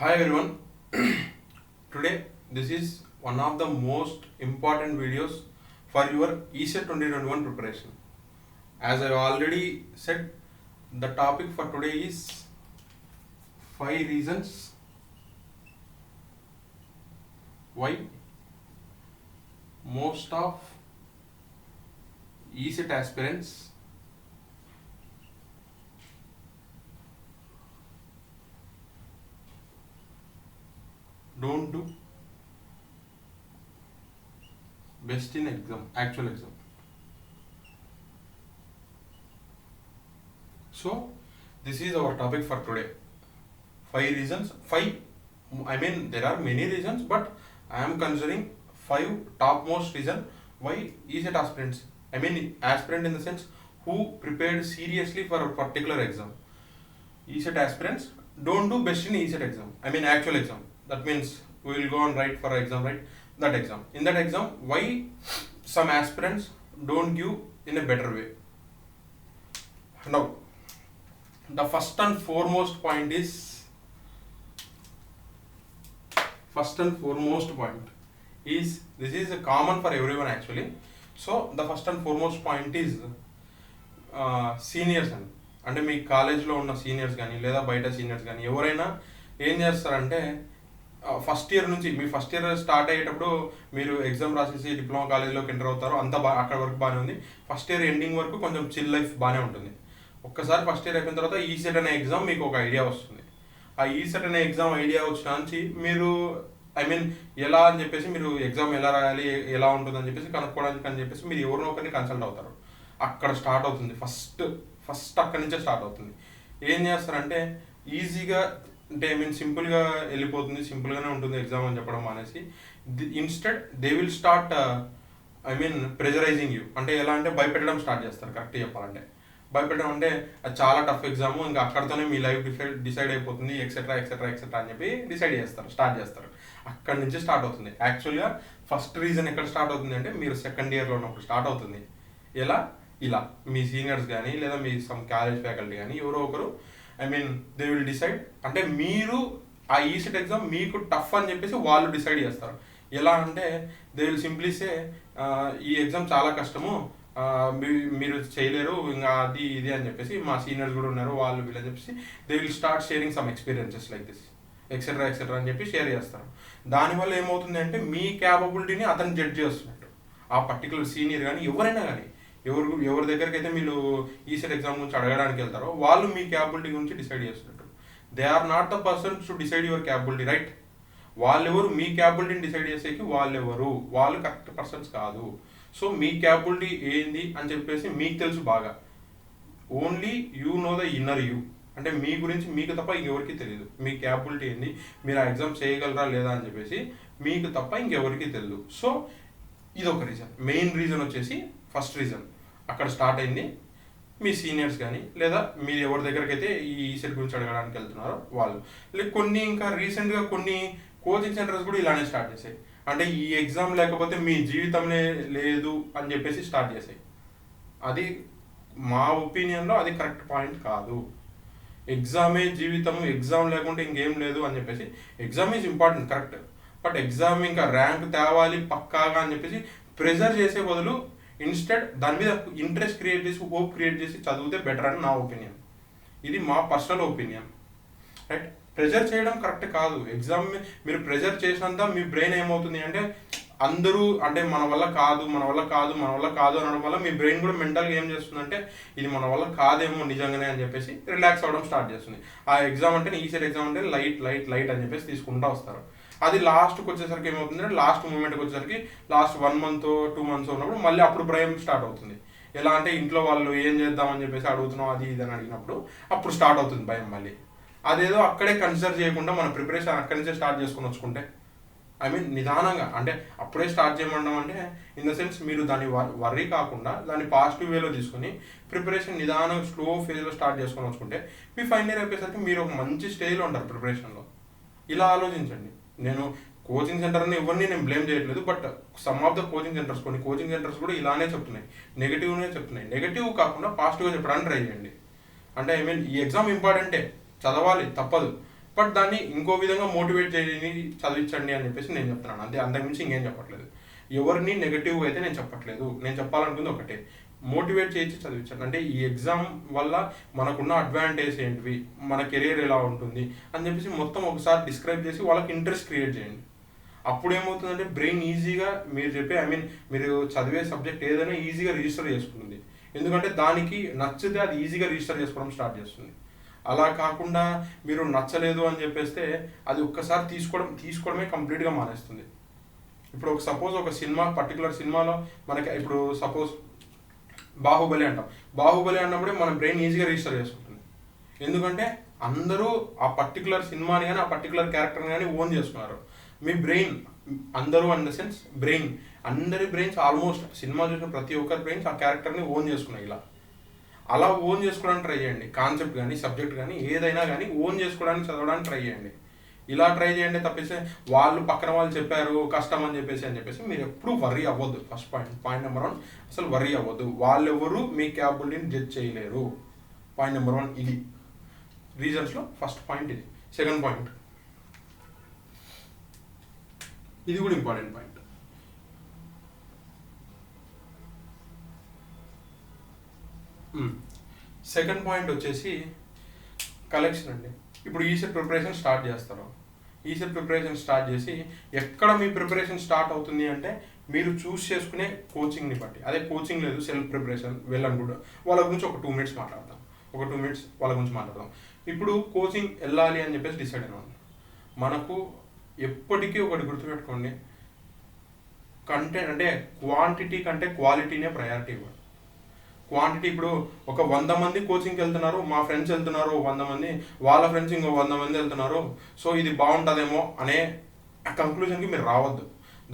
Hi everyone. Today this is one of the most important videos for your ESET 2021 preparation. As I already said, the topic for today is 5 reasons why most of ESET aspirants don't do best in actual exam. So this is our topic for today. 5 reasons. There are many reasons, but I am considering 5 topmost reason why ESET aspirants. Aspirant in the sense who prepared seriously for a particular exam. ESET aspirants don't do best in ESET exam. Actual exam. That means we will go and write for exam, right? That exam. In that exam, why some aspirants don't give in a better way? Now, the first and foremost point is this is common for everyone actually. So the first and foremost point is seniors అంటే మీ కాలేజ్లో ఉన్న seniors కానీ లేదా బయట seniors కానీ ఎవరైనా ఏం చేస్తారంటే ఫస్ట్ ఇయర్ నుంచి మీ ఫస్ట్ ఇయర్ స్టార్ట్ అయ్యేటప్పుడు మీరు ఎగ్జామ్ రాసేసి డిప్లొమా కాలేజ్లోకి ఎంటర్ అవుతారు, అంత అక్కడ వరకు బాగానే ఉంది. ఫస్ట్ ఇయర్ ఎండింగ్ వరకు కొంచెం చిల్ లైఫ్ బాగానే ఉంటుంది. ఒక్కసారి ఫస్ట్ ఇయర్ అయిపోయిన తర్వాత ఈసెట్ అనే ఎగ్జామ్ మీకు ఒక ఐడియా వస్తుంది. ఆ ఈసెట్ అనే ఎగ్జామ్ ఐడియా వచ్చిన నుంచి మీరు ఎలా అని చెప్పేసి మీరు ఎగ్జామ్ ఎలా రాయాలి, ఎలా ఉంటుందని చెప్పేసి కనుక్కోవడానికి అని చెప్పేసి మీరు ఎవరినో ఒకరిని కన్సల్ట్ అవుతారు. అక్కడ స్టార్ట్ అవుతుంది ఫస్ట్ అక్కడి నుంచే స్టార్ట్ అవుతుంది. ఏం చేస్తారంటే ఈజీగా అంటే సింపుల్గా వెళ్ళిపోతుంది, సింపుల్గానే ఉంటుంది ఎగ్జామ్ అని చెప్పడం అనేసి instead they will start pressurising you. అంటే ఎలా అంటే భయపెట్టడం స్టార్ట్ చేస్తారు. కరెక్ట్గా చెప్పాలంటే భయపెట్టడం అంటే అది చాలా టఫ్ ఎగ్జామ్, ఇంకా అక్కడితోనే మీ లైఫ్ డిసైడ్ అయిపోతుంది ఎక్సెట్రా అని చెప్పి స్టార్ట్ చేస్తారు. అక్కడి నుంచి స్టార్ట్ అవుతుంది. యాక్చువల్గా ఫస్ట్ రీజన్ ఎక్కడ స్టార్ట్ అవుతుంది అంటే మీరు సెకండ్ ఇయర్లో ఉన్నప్పుడు స్టార్ట్ అవుతుంది. ఇలా మీ సీనియర్స్ కానీ లేదా మీ సమ్ కాలేజ్ ఫ్యాకల్టీ కానీ ఎవరో ఒకరు దే విల్ డిసైడ్, అంటే మీరు ఆ ఈసెట్ ఎగ్జామ్ మీకు టఫ్ అని చెప్పేసి వాళ్ళు డిసైడ్ చేస్తారు. ఎలా అంటే దే విల్ సింప్లీ సే ఈ ఎగ్జామ్ చాలా కష్టము, మీరు చేయలేరు, ఇంకా అది ఇది అని చెప్పేసి మా సీనియర్స్ కూడా ఉన్నారు వాళ్ళు వీళ్ళు అని చెప్పేసి they will start sharing some experiences like this etcetera అని చెప్పి షేర్ చేస్తారు. దానివల్ల ఏమవుతుంది అంటే మీ క్యాపబిలిటీని అతను జడ్జ్ చేస్తున్నట్టు. ఆ పర్టికులర్ సీనియర్ కానీ ఎవరైనా కానీ ఎవరి దగ్గరికి అయితే మీరు ఈసెట్ ఎగ్జామ్ గురించి అడగడానికి వెళ్తారో వాళ్ళు మీ క్యాపబిలిటీ గురించి డిసైడ్ చేస్తున్నట్టు. They are not the persons to decide your capability, right? వాళ్ళెవరు మీ క్యాపబిలిటీని డిసైడ్ చేసేకి వాళ్ళు కరెక్ట్ పర్సన్స్ కాదు. సో మీ క్యాపబిలిటీ ఏంది అని చెప్పేసి మీకు తెలుసు బాగా. Only you know the inner you, అంటే మీ గురించి మీకు తప్ప ఇంకెవరికి తెలియదు. మీ క్యాపబిలిటీ ఏంది, మీరు ఆ ఎగ్జామ్ చేయగలరా లేదా అని చెప్పేసి మీకు తప్ప ఇంకెవరికి తెలియదు. సో ఇది ఒక రీజన్. మెయిన్ రీజన్ వచ్చేసి ఫస్ట్ రీజన్ అక్కడ స్టార్ట్ అయింది. మీ సీనియర్స్ కానీ లేదా మీరు ఎవరి దగ్గరికి అయితే ఈ ఈసెట్ గురించి అడగడానికి వెళ్తున్నారో వాళ్ళు. కొన్ని ఇంకా రీసెంట్గా కొన్ని కోచింగ్ సెంటర్స్ కూడా ఇలానే స్టార్ట్ చేశాయి. అంటే ఈ ఎగ్జామ్ లేకపోతే మీ జీవితంలో లేదు అని చెప్పేసి స్టార్ట్ చేశాయి. అది మా ఒపీనియన్లో అది కరెక్ట్ పాయింట్ కాదు. ఎగ్జామే జీవితము, ఎగ్జామ్ లేకుంటే ఇంకేం లేదు అని చెప్పేసి exam is important, correct. But exam ఇంకా ర్యాంక్ తేవాలి పక్కాగా అని చెప్పేసి ప్రెజర్ చేసే బదులు ఇన్స్టెడ్ దాని మీద ఇంట్రెస్ట్ క్రియేట్ చేసి హోప్ క్రియేట్ చేసి చదివితే బెటర్ అని నా ఒపీనియన్. ఇది మా పర్సనల్ ఒపీనియన్, రైట్? ప్రెజర్ చేయడం కరెక్ట్ కాదు. ఎగ్జామ్ మీరు ప్రెజర్ చేసినంత మీ బ్రెయిన్ ఏమవుతుంది అంటే అందరూ అంటే మన వల్ల కాదు అనడం వల్ల మీ బ్రెయిన్ కూడా మెంటల్గా ఏం చేస్తుందంటే ఇది మన వల్ల కాదేమో నిజంగానే అని చెప్పేసి రిలాక్స్ అవ్వడం స్టార్ట్ చేస్తుంది. ఆ ఎగ్జామ్ అంటే ఈసెట్ ఎగ్జామ్ అంటే లైట్ అని చెప్పేసి తీసుకుంటూ వస్తారు. అది లాస్ట్కి వచ్చేసరికి ఏమవుతుందంటే లాస్ట్ మూమెంట్కి వచ్చేసరికి లాస్ట్ 1 month 2 months ఉన్నప్పుడు మళ్ళీ అప్పుడు భయం స్టార్ట్ అవుతుంది. ఎలా అంటే ఇంట్లో వాళ్ళు ఏం చేద్దామని చెప్పేసి అడుగుతున్నాం అది ఇది అని అడిగినప్పుడు అప్పుడు స్టార్ట్ అవుతుంది భయం మళ్ళీ. అదేదో అక్కడే కన్సిడర్ చేయకుండా మన ప్రిపరేషన్ అక్కడి నుంచే స్టార్ట్ చేసుకుని వచ్చుకుంటే నిదానంగా, అంటే అప్పుడే స్టార్ట్ చేయమంటాం అంటే ఇన్ ద సెన్స్ మీరు దాన్ని వర్రీ కాకుండా దాన్ని పాజిటివ్ వేలో తీసుకుని ప్రిపరేషన్ నిదానంగా స్లో ఫేజ్లో స్టార్ట్ చేసుకొని వచ్చుకుంటే మీ ఫైనల్ ఇయర్ అయిపోయేసరికి మీరు ఒక మంచి స్టేజ్లో ఉంటారు ప్రిపరేషన్లో. ఇలా ఆలోచించండి. నేను కోచింగ్ సెంటర్ని ఎవరిని నేను బ్లేమ్ చేయట్లేదు, బట్ సమ్ ఆఫ్ ద కొన్ని కోచింగ్ సెంటర్స్ కూడా ఇలానే చెప్తున్నాయి, నెగిటివ్నే చెప్తున్నాయి. నెగిటివ్ కాకుండా పాజిటివ్గా చెప్పడానికి ట్రై చేయండి. అంటే ఈ ఎగ్జామ్ ఇంపార్టెంటే, చదవాలి తప్పదు. బట్ దాన్ని ఇంకో విధంగా మోటివేట్ చేయని చదివించండి అని చెప్పేసి నేను చెప్తున్నాను. అంతే, అంతకుమించి ఇంకేం చెప్పట్లేదు. ఎవరిని నెగటివ్ అయితే నేను చెప్పట్లేదు. నేను చెప్పాలనుకుంది ఒకటే, మోటివేట్ చేయించి చదివించండి. అంటే ఈ ఎగ్జామ్ వల్ల మనకున్న అడ్వాంటేజ్ ఏంటివి, మన కెరీర్ ఎలా ఉంటుంది అని చెప్పేసి మొత్తం ఒకసారి డిస్క్రైబ్ చేసి వాళ్ళకి ఇంట్రెస్ట్ క్రియేట్ చేయండి. అప్పుడు ఏమవుతుందంటే బ్రెయిన్ ఈజీగా మీరు చెప్పే మీరు చదివే సబ్జెక్ట్ ఏదైనా ఈజీగా రిజిస్టర్ చేసుకుంటుంది. ఎందుకంటే దానికి నచ్చితే అది ఈజీగా రిజిస్టర్ చేసుకోవడం స్టార్ట్ చేస్తుంది. అలా కాకుండా మీరు నచ్చలేదు అని చెప్పేస్తే అది ఒక్కసారి తీసుకోవడమే కంప్లీట్గా మానేస్తుంది. ఇప్పుడు సపోజ్ ఒక సినిమా, పర్టికులర్ సినిమాలో మనకి ఇప్పుడు సపోజ్ బాహుబలి అంటాం. బాహుబలి అన్నప్పుడే మన బ్రెయిన్ ఈజీగా రిజిస్టర్ చేసుకుంటుంది. ఎందుకంటే అందరూ ఆ పర్టికులర్ సినిమాని కానీ ఆ పర్టికులర్ క్యారెక్టర్ని కానీ ఓన్ చేసుకున్నారు. మీ బ్రెయిన్, అందరూ అన్ ద సెన్స్ బ్రెయిన్, అందరి బ్రెయిన్స్ ఆల్మోస్ట్ సినిమా చూసిన ప్రతి ఒక్కరి బ్రెయిన్స్ ఆ క్యారెక్టర్ని ఓన్ చేసుకున్నాయి. అలా ఓన్ చేసుకోవడానికి ట్రై చేయండి. కాన్సెప్ట్ కానీ సబ్జెక్ట్ కానీ ఏదైనా కానీ ఓన్ చేసుకోవడానికి చదవడానికి ట్రై చేయండి. ఇలా ట్రై చేయండి తప్పిస్తే వాళ్ళు పక్కన వాళ్ళు చెప్పారు కష్టం అని చెప్పేసి మీరు ఎప్పుడు వర్రీ అవ్వద్దు. ఫస్ట్ పాయింట్ నెంబర్ 1, అసలు వర్రీ అవ్వద్దు. వాళ్ళెవరు మీ క్యాపబిలిటీని జడ్జ్ చేయలేరు. పాయింట్ నెంబర్ 1 ఇది. రీజన్స్లో ఫస్ట్ పాయింట్ ఇది. సెకండ్ పాయింట్, ఇది కూడా ఇంపార్టెంట్ పాయింట్. సెకండ్ పాయింట్ వచ్చేసి కలెక్షన్ అండి. ఇప్పుడు ఈసెట్ ప్రిపరేషన్ స్టార్ట్ చేస్తారు. ఈసెట్ ప్రిపరేషన్ స్టార్ట్ చేసి ఎక్కడ మీ ప్రిపరేషన్ స్టార్ట్ అవుతుంది అంటే మీరు చూస్ చేసుకునే కోచింగ్ని బట్టి. అదే కోచింగ్ లేదు, సెల్ఫ్ ప్రిపరేషన్ వెళ్ళనుకుంటా వాళ్ళ గురించి ఒక 2 minutes మాట్లాడదాం. ఒక 2 minutes వాళ్ళ గురించి మాట్లాడదాం. ఇప్పుడు కోచింగ్ వెళ్ళాలి అని చెప్పేసి డిసైడ్ అయినాం. మనకు ఎప్పటికీ ఒకటి గుర్తుపెట్టుకోండి, కంటెంట్ అంటే క్వాంటిటీ కంటే క్వాలిటీనే ప్రయారిటీ ఇవ్వండి. క్వాంటిటీ, ఇప్పుడు ఒక 100 మంది కోచింగ్కి వెళ్తున్నారు, మా ఫ్రెండ్స్ వెళ్తున్నారు 100 మంది, వాళ్ళ ఫ్రెండ్స్ ఇంకో 100 మంది వెళ్తున్నారు, సో ఇది బాగుంటుందేమో అనే కంక్లూజన్కి మీరు రావద్దు.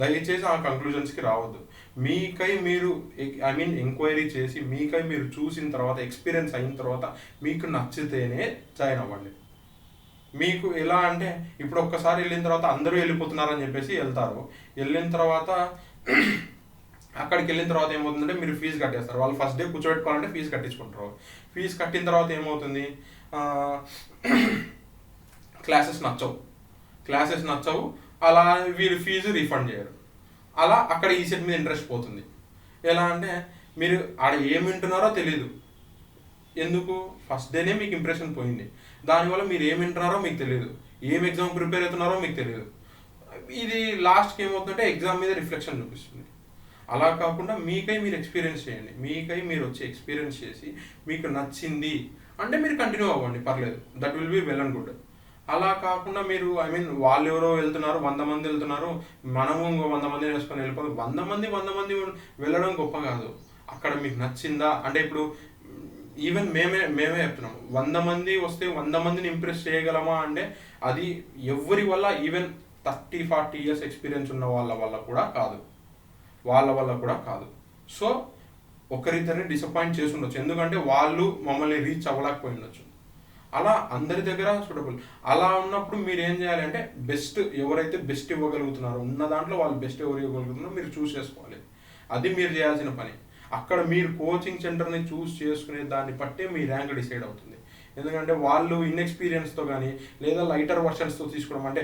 దయచేసి ఆ కంక్లూజన్స్కి రావద్దు. మీకై మీరు ఎంక్వైరీ చేసి మీకై మీరు చూసిన తర్వాత, ఎక్స్పీరియన్స్ అయిన తర్వాత మీకు నచ్చితేనే జాయిన్ అవ్వండి. మీకు ఎలా అంటే ఇప్పుడు ఒక్కసారి వెళ్ళిన తర్వాత అందరూ వెళ్ళిపోతున్నారని చెప్పేసి వెళ్తారు. వెళ్ళిన తర్వాత అక్కడికి వెళ్ళిన తర్వాత ఏమవుతుందంటే మీరు ఫీజు కట్టేస్తారు. వాళ్ళు ఫస్ట్ డే కూర్చోబెట్టుకోవాలంటే ఫీజు కట్టించుకుంటారు. ఫీజు కట్టిన తర్వాత ఏమవుతుంది, క్లాసెస్ నచ్చవు, అలా వీళ్ళు ఫీజు రీఫండ్ చేయరు. అలా అక్కడ ఈసెట్ మీద ఇంట్రెస్ట్ పోతుంది. ఎలా అంటే మీరు ఆడ ఏమి వింటున్నారో తెలీదు. ఎందుకు, ఫస్ట్ డేనే మీకు ఇంప్రెషన్ పోయింది. దానివల్ల మీరు ఏమి వింటున్నారో మీకు తెలియదు, ఏం ఎగ్జామ్ ప్రిపేర్ అవుతున్నారో మీకు తెలియదు. ఇది లాస్ట్కి ఏమవుతుందంటే ఎగ్జామ్ మీద రిఫ్లెక్షన్ చూపిస్తుంది. అలా కాకుండా మీకై మీరు ఎక్స్పీరియన్స్ చేయండి. మీకై మీరు వచ్చి ఎక్స్పీరియన్స్ చేసి మీకు నచ్చింది అంటే మీరు కంటిన్యూ అవ్వండి, పర్లేదు, that will be well and good. అలా కాకుండా మీరు వాళ్ళు ఎవరో వెళ్తున్నారు, 100 మంది వెళ్తున్నారు, మనము ఇంకో 100 మంది వేసుకొని వెళ్ళిపోతాం. 100 మంది వెళ్ళడం గొప్ప కాదు. అక్కడ మీకు నచ్చిందా అంటే ఇప్పుడు ఈవెన్ మేమే చెప్తున్నాము, 100 మంది వస్తే 100 మందిని ఇంప్రెస్ చేయగలమా అంటే అది ఎవరి వల్ల, ఈవెన్ 30-40 years ఎక్స్పీరియన్స్ ఉన్న వాళ్ళ వల్ల కూడా కాదు. సో ఒకరిద్దరిని డిసప్పాయింట్ చేసి ఉండొచ్చు, ఎందుకంటే వాళ్ళు మమ్మల్ని రీచ్ అవ్వలేకపోయి ఉండొచ్చు. అలా అందరి దగ్గర సూటబుల్. అలా ఉన్నప్పుడు మీరు ఏం చేయాలి అంటే ఎవరైతే బెస్ట్ ఇవ్వగలుగుతున్నారో, ఉన్న దాంట్లో వాళ్ళు బెస్ట్ ఎవరు ఇవ్వగలుగుతున్నారో మీరు చూస్ చేసుకోవాలి. అది మీరు చేయాల్సిన పని. అక్కడ మీరు కోచింగ్ సెంటర్ని చూస్ చేసుకునే దాన్ని బట్టే మీ ర్యాంక్ డిసైడ్ అవుతుంది. ఎందుకంటే వాళ్ళు ఇన్ఎక్స్పీరియన్స్తో కానీ లేదా లైటర్ వర్షన్స్తో తీసుకోవడం, అంటే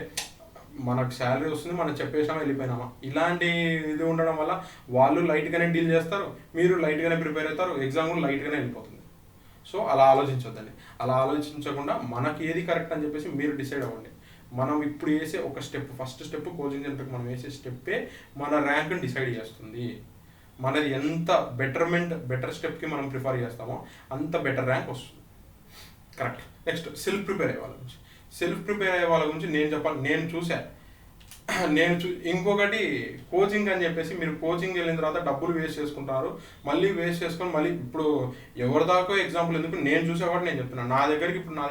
మనకు శాలరీ వస్తుంది, మనం చెప్పేసామా వెళ్ళిపోయినామా, ఇలాంటి ఇది ఉండడం వల్ల వాళ్ళు లైట్గానే డీల్ చేస్తారు, మీరు లైట్గానే ప్రిపేర్ అవుతారు, ఎగ్జామ్ కూడా లైట్గానే వెళ్ళిపోతుంది. సో అలా ఆలోచించొద్దండి. అలా ఆలోచించకుండా మనకి ఏది కరెక్ట్ అని చెప్పేసి మీరు డిసైడ్ అవ్వండి. మనం ఇప్పుడు వేసే ఒక ఫస్ట్ స్టెప్ కోచింగ్ సెంటర్కి మనం వేసే స్టెప్పే మన ర్యాంక్ని డిసైడ్ చేస్తుంది. మనది ఎంత బెటర్ స్టెప్కి మనం ప్రిఫర్ చేస్తామో అంత బెటర్ ర్యాంక్ వస్తుంది. కరెక్ట్. నెక్స్ట్ సెల్ఫ్ ప్రిపేర్ అయ్యే వాళ్ళ గురించి నేను చెప్పాలి. నేను చూశాను. ఇంకొకటి కోచింగ్ అని చెప్పేసి మీరు కోచింగ్ వెళ్ళిన తర్వాత డబ్బులు వేస్ట్ చేసుకుంటారు. మళ్ళీ వేస్ట్ చేసుకొని మళ్ళీ ఇప్పుడు ఎవరి దాకా ఎగ్జాంపుల్ ఎందుకు, నేను చూసేవాడు నేను చెప్తున్నాను. నా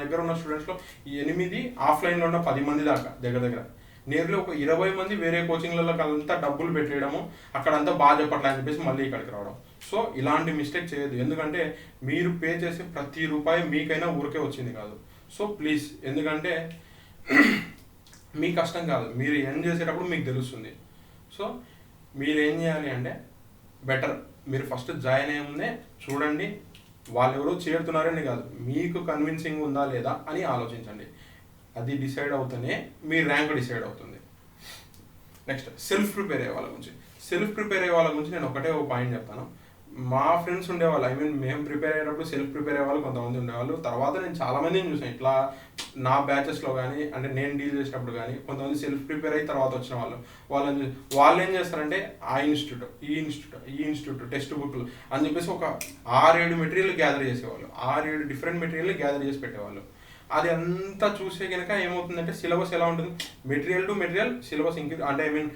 దగ్గర ఉన్న స్టూడెంట్స్లో 8 ఆఫ్లైన్లో ఉన్న 10 మంది దాకా దగ్గర నేర్లో ఒక 20 మంది వేరే కోచింగ్లలో అంతా డబ్బులు పెట్టేయడము, అక్కడంతా బాగా చెప్పట్లే అని చెప్పేసి మళ్ళీ ఇక్కడికి రావడం. సో ఇలాంటి మిస్టేక్ చేయొద్దు. ఎందుకంటే మీరు పే చేసే ప్రతి రూపాయి మీకైనా ఊరికే వచ్చింది కాదు. సో ప్లీజ్, ఎందుకంటే మీ కష్టం కాదు, మీరు ఏం చేసేటప్పుడు మీకు తెలుస్తుంది. సో మీరు ఏం చేయాలి అంటే బెటర్ మీరు ఫస్ట్ జాయిన్ అయ్యే ముందే చూడండి, వాళ్ళు ఎవరో చేరుతున్నారని కాదు, మీకు కన్విన్సింగ్ ఉందా లేదా అని ఆలోచించండి. అది డిసైడ్ అవుతూనే మీ ర్యాంక్ డిసైడ్ అవుతుంది. నెక్స్ట్ సెల్ఫ్ ప్రిపేర్ అయ్యే వాళ్ళ గురించి. సెల్ఫ్ ప్రిపేర్ అయ్యే వాళ్ళ గురించి నేను ఒకటే ఒక పాయింట్ చెప్తాను. మా ఫ్రెండ్స్ ఉండేవాళ్ళు, ఐ మీన్ మేము ప్రిపేర్ అయ్యేటప్పుడు సెల్ఫ్ ప్రిపేర్ అయ్యే వాళ్ళు కొంతమంది ఉండేవాళ్ళు. తర్వాత నేను చాలామందిని చూసాను ఇట్లా నా బ్యాచెస్లో కానీ, అంటే నేను డీల్ చేసినప్పుడు కానీ కొంతమంది సెల్ఫ్ ప్రిపేర్ అయ్యి తర్వాత వచ్చిన వాళ్ళు ఏం చేస్తారంటే ఆ ఇన్స్టిట్యూట్ టెక్స్ట్ బుక్లు అని చెప్పేసి ఒక 6-7 మెటీరియల్ గ్యాదర్ చేసేవాళ్ళు, 6-7 డిఫరెంట్ మెటీరియల్ గ్యాదర్ చేసి పెట్టేవాళ్ళు. అది అంతా చూసే కనుక ఏమవుతుందంటే సిలబస్ ఎలా ఉంటుంది, మెటీరియల్ టు మెటీరియల్ సిలబస్ అంటే ఐ మీన్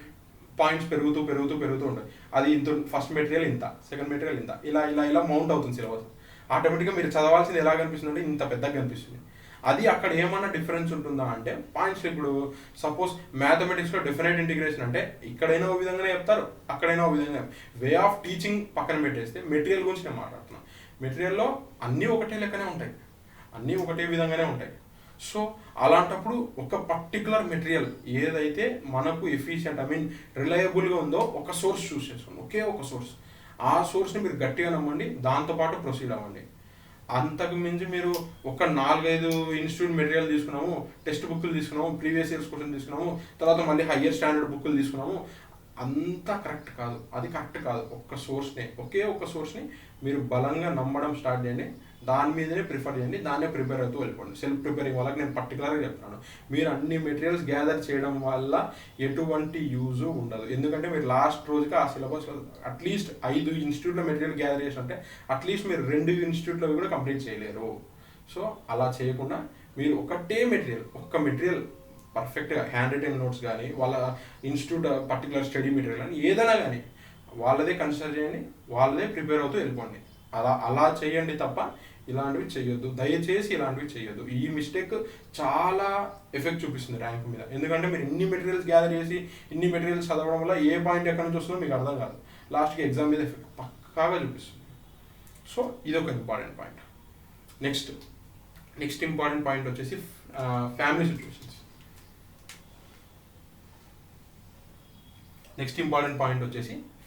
పాయింట్స్ పెరుగుతూ ఉంటుంది. అది ఇంత ఫస్ట్ మెటీరియల్ ఇంత, సెకండ్ మెటీరియల్ ఇంత, ఇలా మౌంట్ అవుతుంది సిలబస్. ఆటోమేటిక్గా మీరు చదవాల్సింది ఎలా కనిపిస్తుంది అంటే ఇంత పెద్దగా కనిపిస్తుంది. అది అక్కడ ఏమన్నా డిఫరెన్స్ ఉంటుందా అంటే పాయింట్స్, ఇప్పుడు సపోజ్ మ్యాథమెటిక్స్లో డెఫినెట్ ఇంటిగ్రేషన్ అంటే ఇక్కడైనా ఒక విధంగానే చెప్తారు, అక్కడైనా ఒక విధంగా. వే ఆఫ్ టీచింగ్ పక్కన పెట్టేస్తే మెటీరియల్ గురించి నేను మాట్లాడుతున్నాను. మెటీరియల్లో అన్నీ ఒకటే లెక్కనే ఉంటాయి, అన్నీ ఒకటే విధంగానే ఉంటాయి. సో అలాంటప్పుడు ఒక పర్టికులర్ మెటీరియల్ ఏదైతే మనకు ఎఫిషియంట్, ఐ మీన్ రిలయబుల్గా ఉందో ఒక సోర్స్ చూస్ చేసుకోండి, ఒకే ఒక సోర్స్. ఆ సోర్స్ని మీరు గట్టిగా నమ్మండి, దాంతోపాటు ప్రొసీడ్ అవ్వండి. అంతకు మించి మీరు ఒక 4-5 ఇన్స్టిట్యూట్ మెటీరియల్ తీసుకున్నాము, టెక్స్ట్ బుక్లు తీసుకున్నాము, ప్రీవియస్ ఇయర్స్ క్వశ్చన్ తీసుకున్నాము, తర్వాత మళ్ళీ హయ్యర్ స్టాండర్డ్ బుక్లు తీసుకున్నాము, అంతా కరెక్ట్ కాదు, అది కరెక్ట్ కాదు. ఒకే ఒక సోర్స్ని మీరు బలంగా నమ్మడం స్టార్ట్ చేయండి, దాని మీదనే ప్రిఫర్ చేయండి, దాన్నే ప్రిపేర్ అవుతూ వెళ్ళిపోండి. సెల్ఫ్ ప్రిపేరింగ్ వాళ్ళకి నేను పర్టికులర్గా చెప్తాను, మీరు అన్ని మెటీరియల్స్ గ్యాదర్ చేయడం వల్ల ఎటువంటి యూజ్ ఉండదు. ఎందుకంటే మీరు లాస్ట్ రోజుకి ఆ సిలబస్ అట్లీస్ట్ 5 ఇన్స్టిట్యూట్లో మెటీరియల్ గ్యాదర్ చేసినట్టే అట్లీస్ట్ మీరు 2 ఇన్స్టిట్యూట్లో కూడా కంప్లీట్ చేయలేరు. సో అలా చేయకుండా మీరు ఒక్క మెటీరియల్ పర్ఫెక్ట్గా హ్యాండ్ రిటెన్ నోట్స్ కానీ, వాళ్ళ ఇన్స్టిట్యూట్ పర్టికులర్ స్టడీ మెటీరియల్ కానీ ఏదైనా కానీ వాళ్ళదే కన్సిడర్ చేయండి, వాళ్ళదే ప్రిపేర్ అవుతూ వెళ్ళిపోండి. అలా చేయండి తప్ప ఇలాంటివి చేయొద్దు, దయచేసి ఇలాంటివి చేయొద్దు. ఈ మిస్టేక్ చాలా ఎఫెక్ట్ చూపిస్తుంది ర్యాంక్ మీద. ఎందుకంటే మీరు ఇన్ని మెటీరియల్స్ గ్యాదర్ చేసి ఇన్ని మెటీరియల్స్ చదవడం వల్ల ఏ పాయింట్ ఎక్కడి నుంచి వస్తుందో మీకు అర్థం కాదు, లాస్ట్కి ఎగ్జామ్ మీద ఎఫెక్ట్ పక్కాగా చూపిస్తుంది. సో ఇదొక important point. Next important point వచ్చేసి ఫ్యామిలీ సిచ్యువేషన్స్.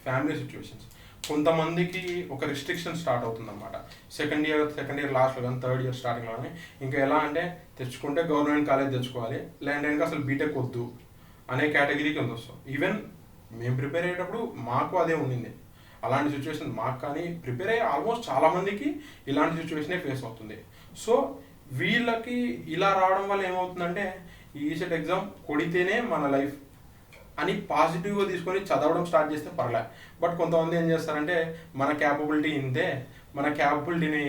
Family situations. కొంతమందికి ఒక రిస్ట్రిక్షన్ స్టార్ట్ అవుతుంది అనమాట సెకండ్ ఇయర్ లాస్ట్లో కానీ థర్డ్ ఇయర్ స్టార్టింగ్లో కానీ. ఇంకా ఎలా అంటే తెచ్చుకుంటే గవర్నమెంట్ కాలేజ్ తెచ్చుకోవాలి, లేదంటే అసలు బీటెక్ వద్దు అనే కేటగిరీకి వస్తాం. ఈవెన్ మేము ప్రిపేర్ అయ్యేటప్పుడు మాకు అదే ఉండింది, అలాంటి సిచ్యువేషన్ మాకు. కానీ ప్రిపేర్ అయ్యే ఆల్మోస్ట్ చాలామందికి ఇలాంటి సిచ్యువేషనే ఫేస్ అవుతుంది. సో వీళ్ళకి ఇలా రావడం వల్ల ఏమవుతుందంటే ఈ ఈసెట్ ఎగ్జామ్ కొడితేనే మన లైఫ్ అని పాజిటివ్గా తీసుకొని చదవడం స్టార్ట్ చేస్తే పర్లే. బట్ కొంతమంది ఏం చేస్తారంటే మన క్యాపబిలిటీ ఇంతే, మన క్యాపబిలిటీని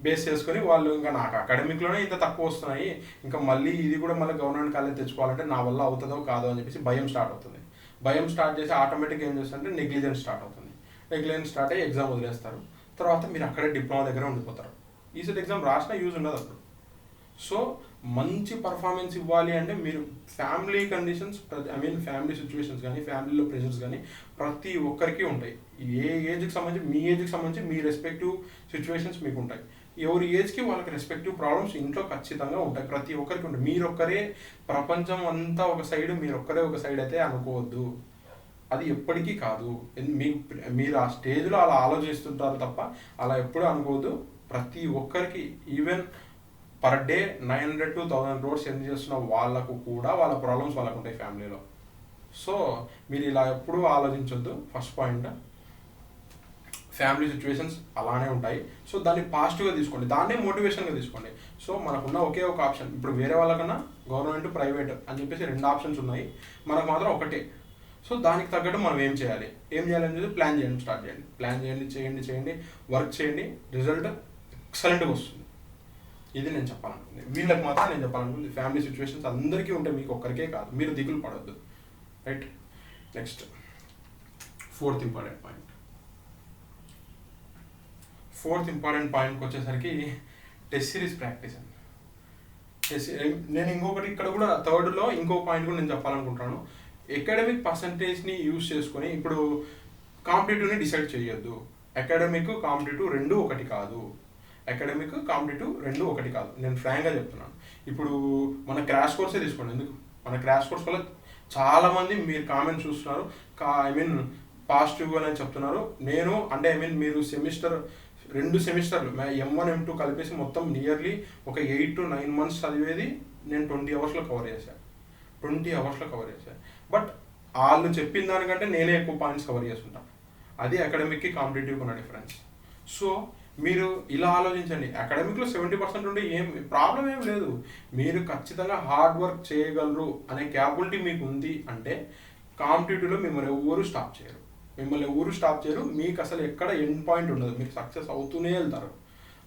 బేస్ చేసుకొని వాళ్ళు ఇంకా నాకు అకాడమిక్లోనే ఇంత తక్కువ వస్తున్నాయి, ఇంకా మళ్ళీ ఇది కూడా మళ్ళీ గవర్నమెంట్ కాలేజ్ తెచ్చుకోవాలంటే నా వల్ల అవుతుందో కాదో అని చెప్పేసి భయం స్టార్ట్ చేసి ఆటోమేటిక్గా ఏం చేస్తారంటే నెగ్లిజెన్స్ స్టార్ట్ అయ్యి ఎగ్జామ్ వదిలేస్తారు. తర్వాత మీరు అక్కడే డిప్లొమా దగ్గర ఉండిపోతారు. ఈసెట్ ఎగ్జామ్ రాసినా యూజ్ ఉండదు అప్పుడు. సో మంచి పర్ఫార్మెన్స్ ఇవ్వాలి అంటే మీరు family conditions, I mean family situations కానీ, ఫ్యామిలీలో ప్రెషర్స్ కానీ ప్రతి ఒక్కరికి ఉంటాయి. ఏ ఏజ్కి సంబంధించి మీ ఏజ్కి సంబంధించి మీ రెస్పెక్టివ్ సిచ్యువేషన్స్ మీకు ఉంటాయి. ఎవరి ఏజ్కి వాళ్ళకి రెస్పెక్టివ్ ప్రాబ్లమ్స్ ఇంట్లో ఖచ్చితంగా ఉంటాయి, ప్రతి ఒక్కరికి ఉంటాయి. మీరొక్కరే ప్రపంచం అంతా ఒక సైడ్, మీరొక్కరే ఒక సైడ్ అయితే అనుకోవద్దు, అది ఎప్పటికీ కాదు. మీరు ఆ స్టేజ్లో అలా ఆలోచిస్తుంటారు తప్ప అలా ఎప్పుడూ అనుకోవద్దు. ప్రతి ఒక్కరికి even per day 900 to 1000 crores earn చేస్తున్న వాళ్ళకు కూడా వాళ్ళ ప్రాబ్లమ్స్ వాళ్ళకు ఉంటాయి ఫ్యామిలీలో. సో మీరు ఇలా ఎప్పుడూ ఆలోచించొద్దు. ఫస్ట్ పాయింట్, ఫ్యామిలీ సిచ్యువేషన్స్ అలానే ఉంటాయి. సో దాన్ని పాజిటివ్గా తీసుకోండి, దాన్నే మోటివేషన్గా తీసుకోండి. సో మనకున్న ఒకే ఒక ఆప్షన్, ఇప్పుడు వేరే వాళ్ళకన్నా గవర్నమెంట్ ప్రైవేట్ అని చెప్పేసి 2 ఆప్షన్స్ ఉన్నాయి, మనకు మాత్రం ఒకటే. సో దానికి తగ్గట్టు మనం ఏం చేయాలి అని చెప్పి ప్లాన్ చేయడం స్టార్ట్ చేయండి. చేయండి, వర్క్ చేయండి, రిజల్ట్ ఎక్సలెంట్గా వస్తుంది. ఇది నేను చెప్పాలనుకుంది. వీళ్ళకి మాత్రం నేను చెప్పాలనుకుంది, ఫ్యామిలీ సిచ్యువేషన్స్ అందరికీ ఉంటాయి, మీకు ఒక్కరికే కాదు, మీరు దిగులు పడొద్దు. రైట్. నెక్స్ట్ ఫోర్త్ ఇంపార్టెంట్ పాయింట్కి వచ్చేసరికి టెస్ట్ సిరీస్ ప్రాక్టీస్ అండి. నేను ఇంకొకటి ఇక్కడ కూడా థర్డ్లో ఇంకో పాయింట్ కూడా నేను చెప్పాలనుకుంటున్నాను. అకాడమిక్ పర్సంటేజ్ని యూజ్ చేసుకొని ఇప్పుడు కాంపిటేటివ్ని డిసైడ్ చేయొద్దు. అకాడమిక్ కాంపిటేటివ్ రెండు ఒకటి కాదు. నేను ఫ్రాంక్గా చెప్తున్నాను. ఇప్పుడు మన క్రాష్ కోర్సే తీసుకోండి. ఎందుకు మన క్రాష్ కోర్స్ వల్ల చాలామంది మీరు కామెంట్స్ చూస్తున్నారు, ఐ మీన్ పాజిటివ్గానే చెప్తున్నారు. నేను అంటే ఐ మీన్ మీరు రెండు సెమిస్టర్లు M1 M2 కలిపేసి మొత్తం నియర్లీ ఒక 8 to 9 months చదివేది నేను 20 అవర్స్లో కవర్ చేశాను. 20 అవర్స్లో కవర్ చేశాను. బట్ వాళ్ళు చెప్పిన దానికంటే నేనే ఎక్కువ పాయింట్స్ కవర్ చేస్తుంటాను. అది అకాడమిక్కి కాంపిటేటివ్కి ఉన్న డిఫరెన్స్. సో మీరు ఇలా ఆలోచించండి. అకాడమిక్లో 70% ఉంటే ఏం ప్రాబ్లం ఏం లేదు. మీరు ఖచ్చితంగా హార్డ్ వర్క్ చేయగలరు అనే క్యాపబిలిటీ మీకు ఉంది అంటే కాంపిటేటివ్లో మిమ్మల్ని ఎవరు స్టాప్ చేయరు. మీకు అసలు ఎక్కడ ఎండ్ పాయింట్ ఉండదు. మీరు సక్సెస్ అవుతూనే వెళ్తారు.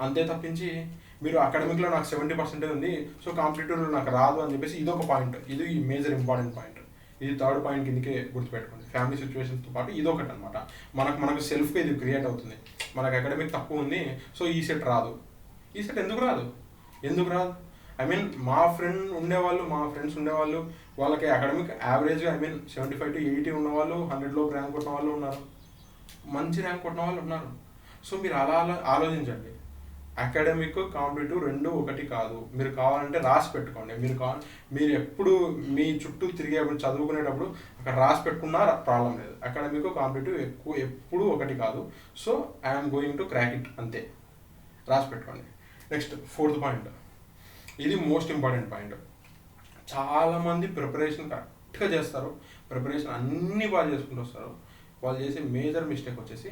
అంతే తప్పించి మీరు అకాడమిక్లో నాకు 70% ఉంది, సో కాంపిటేటివ్లో నాకు రాదు అని చెప్పేసి ఇదొక పాయింట్. ఇది మేజర్ ఇంపార్టెంట్ పాయింట్. ఇది థర్డ్ పాయింట్ కిందకే గుర్తుపెట్టుకోండి. ఫ్యామిలీ సిచ్యువేషన్స్తో పాటు ఇదొకటి అనమాట. మనకు సెల్ఫ్గా ఇది క్రియేట్ అవుతుంది. మనకు అకాడమిక్ తక్కువ ఉంది, సో ఈ సెట్ రాదు. ఈ సెట్ ఎందుకు రాదు? ఐ మీన్ మా ఫ్రెండ్స్ ఉండేవాళ్ళు వాళ్ళకి అకాడమిక్ యావరేజ్గా 75 to 80 ఉన్నవాళ్ళు, 100 ర్యాంక్ కొట్టిన వాళ్ళు ఉన్నారు, మంచి ర్యాంక్ కొట్టిన వాళ్ళు ఉన్నారు. సో మీరు అలా ఆలోచించండి. అకాడమిక్ కాంపిటేటివ్ రెండు ఒకటి కాదు. మీరు కావాలంటే రాసి పెట్టుకోండి. మీరు ఎప్పుడు మీ చుట్టూ తిరిగేప్పుడు చదువుకునేటప్పుడు అక్కడ రాసి పెట్టుకున్నా ప్రాబ్లం లేదు. అకాడమిక్ కాంపిటేటివ్ ఎప్పుడు ఒకటి కాదు. So I'm going to crack it, అంతే. రాసి పెట్టుకోండి. నెక్స్ట్ 4th పాయింట్, ఇది మోస్ట్ ఇంపార్టెంట్ పాయింట్. చాలామంది ప్రిపరేషన్ కరెక్ట్గా చేస్తారు, ప్రిపరేషన్ అన్నీ బాగా చేసుకుంటూ వస్తారు. వాళ్ళు చేసే మేజర్ మిస్టేక్ వచ్చేసి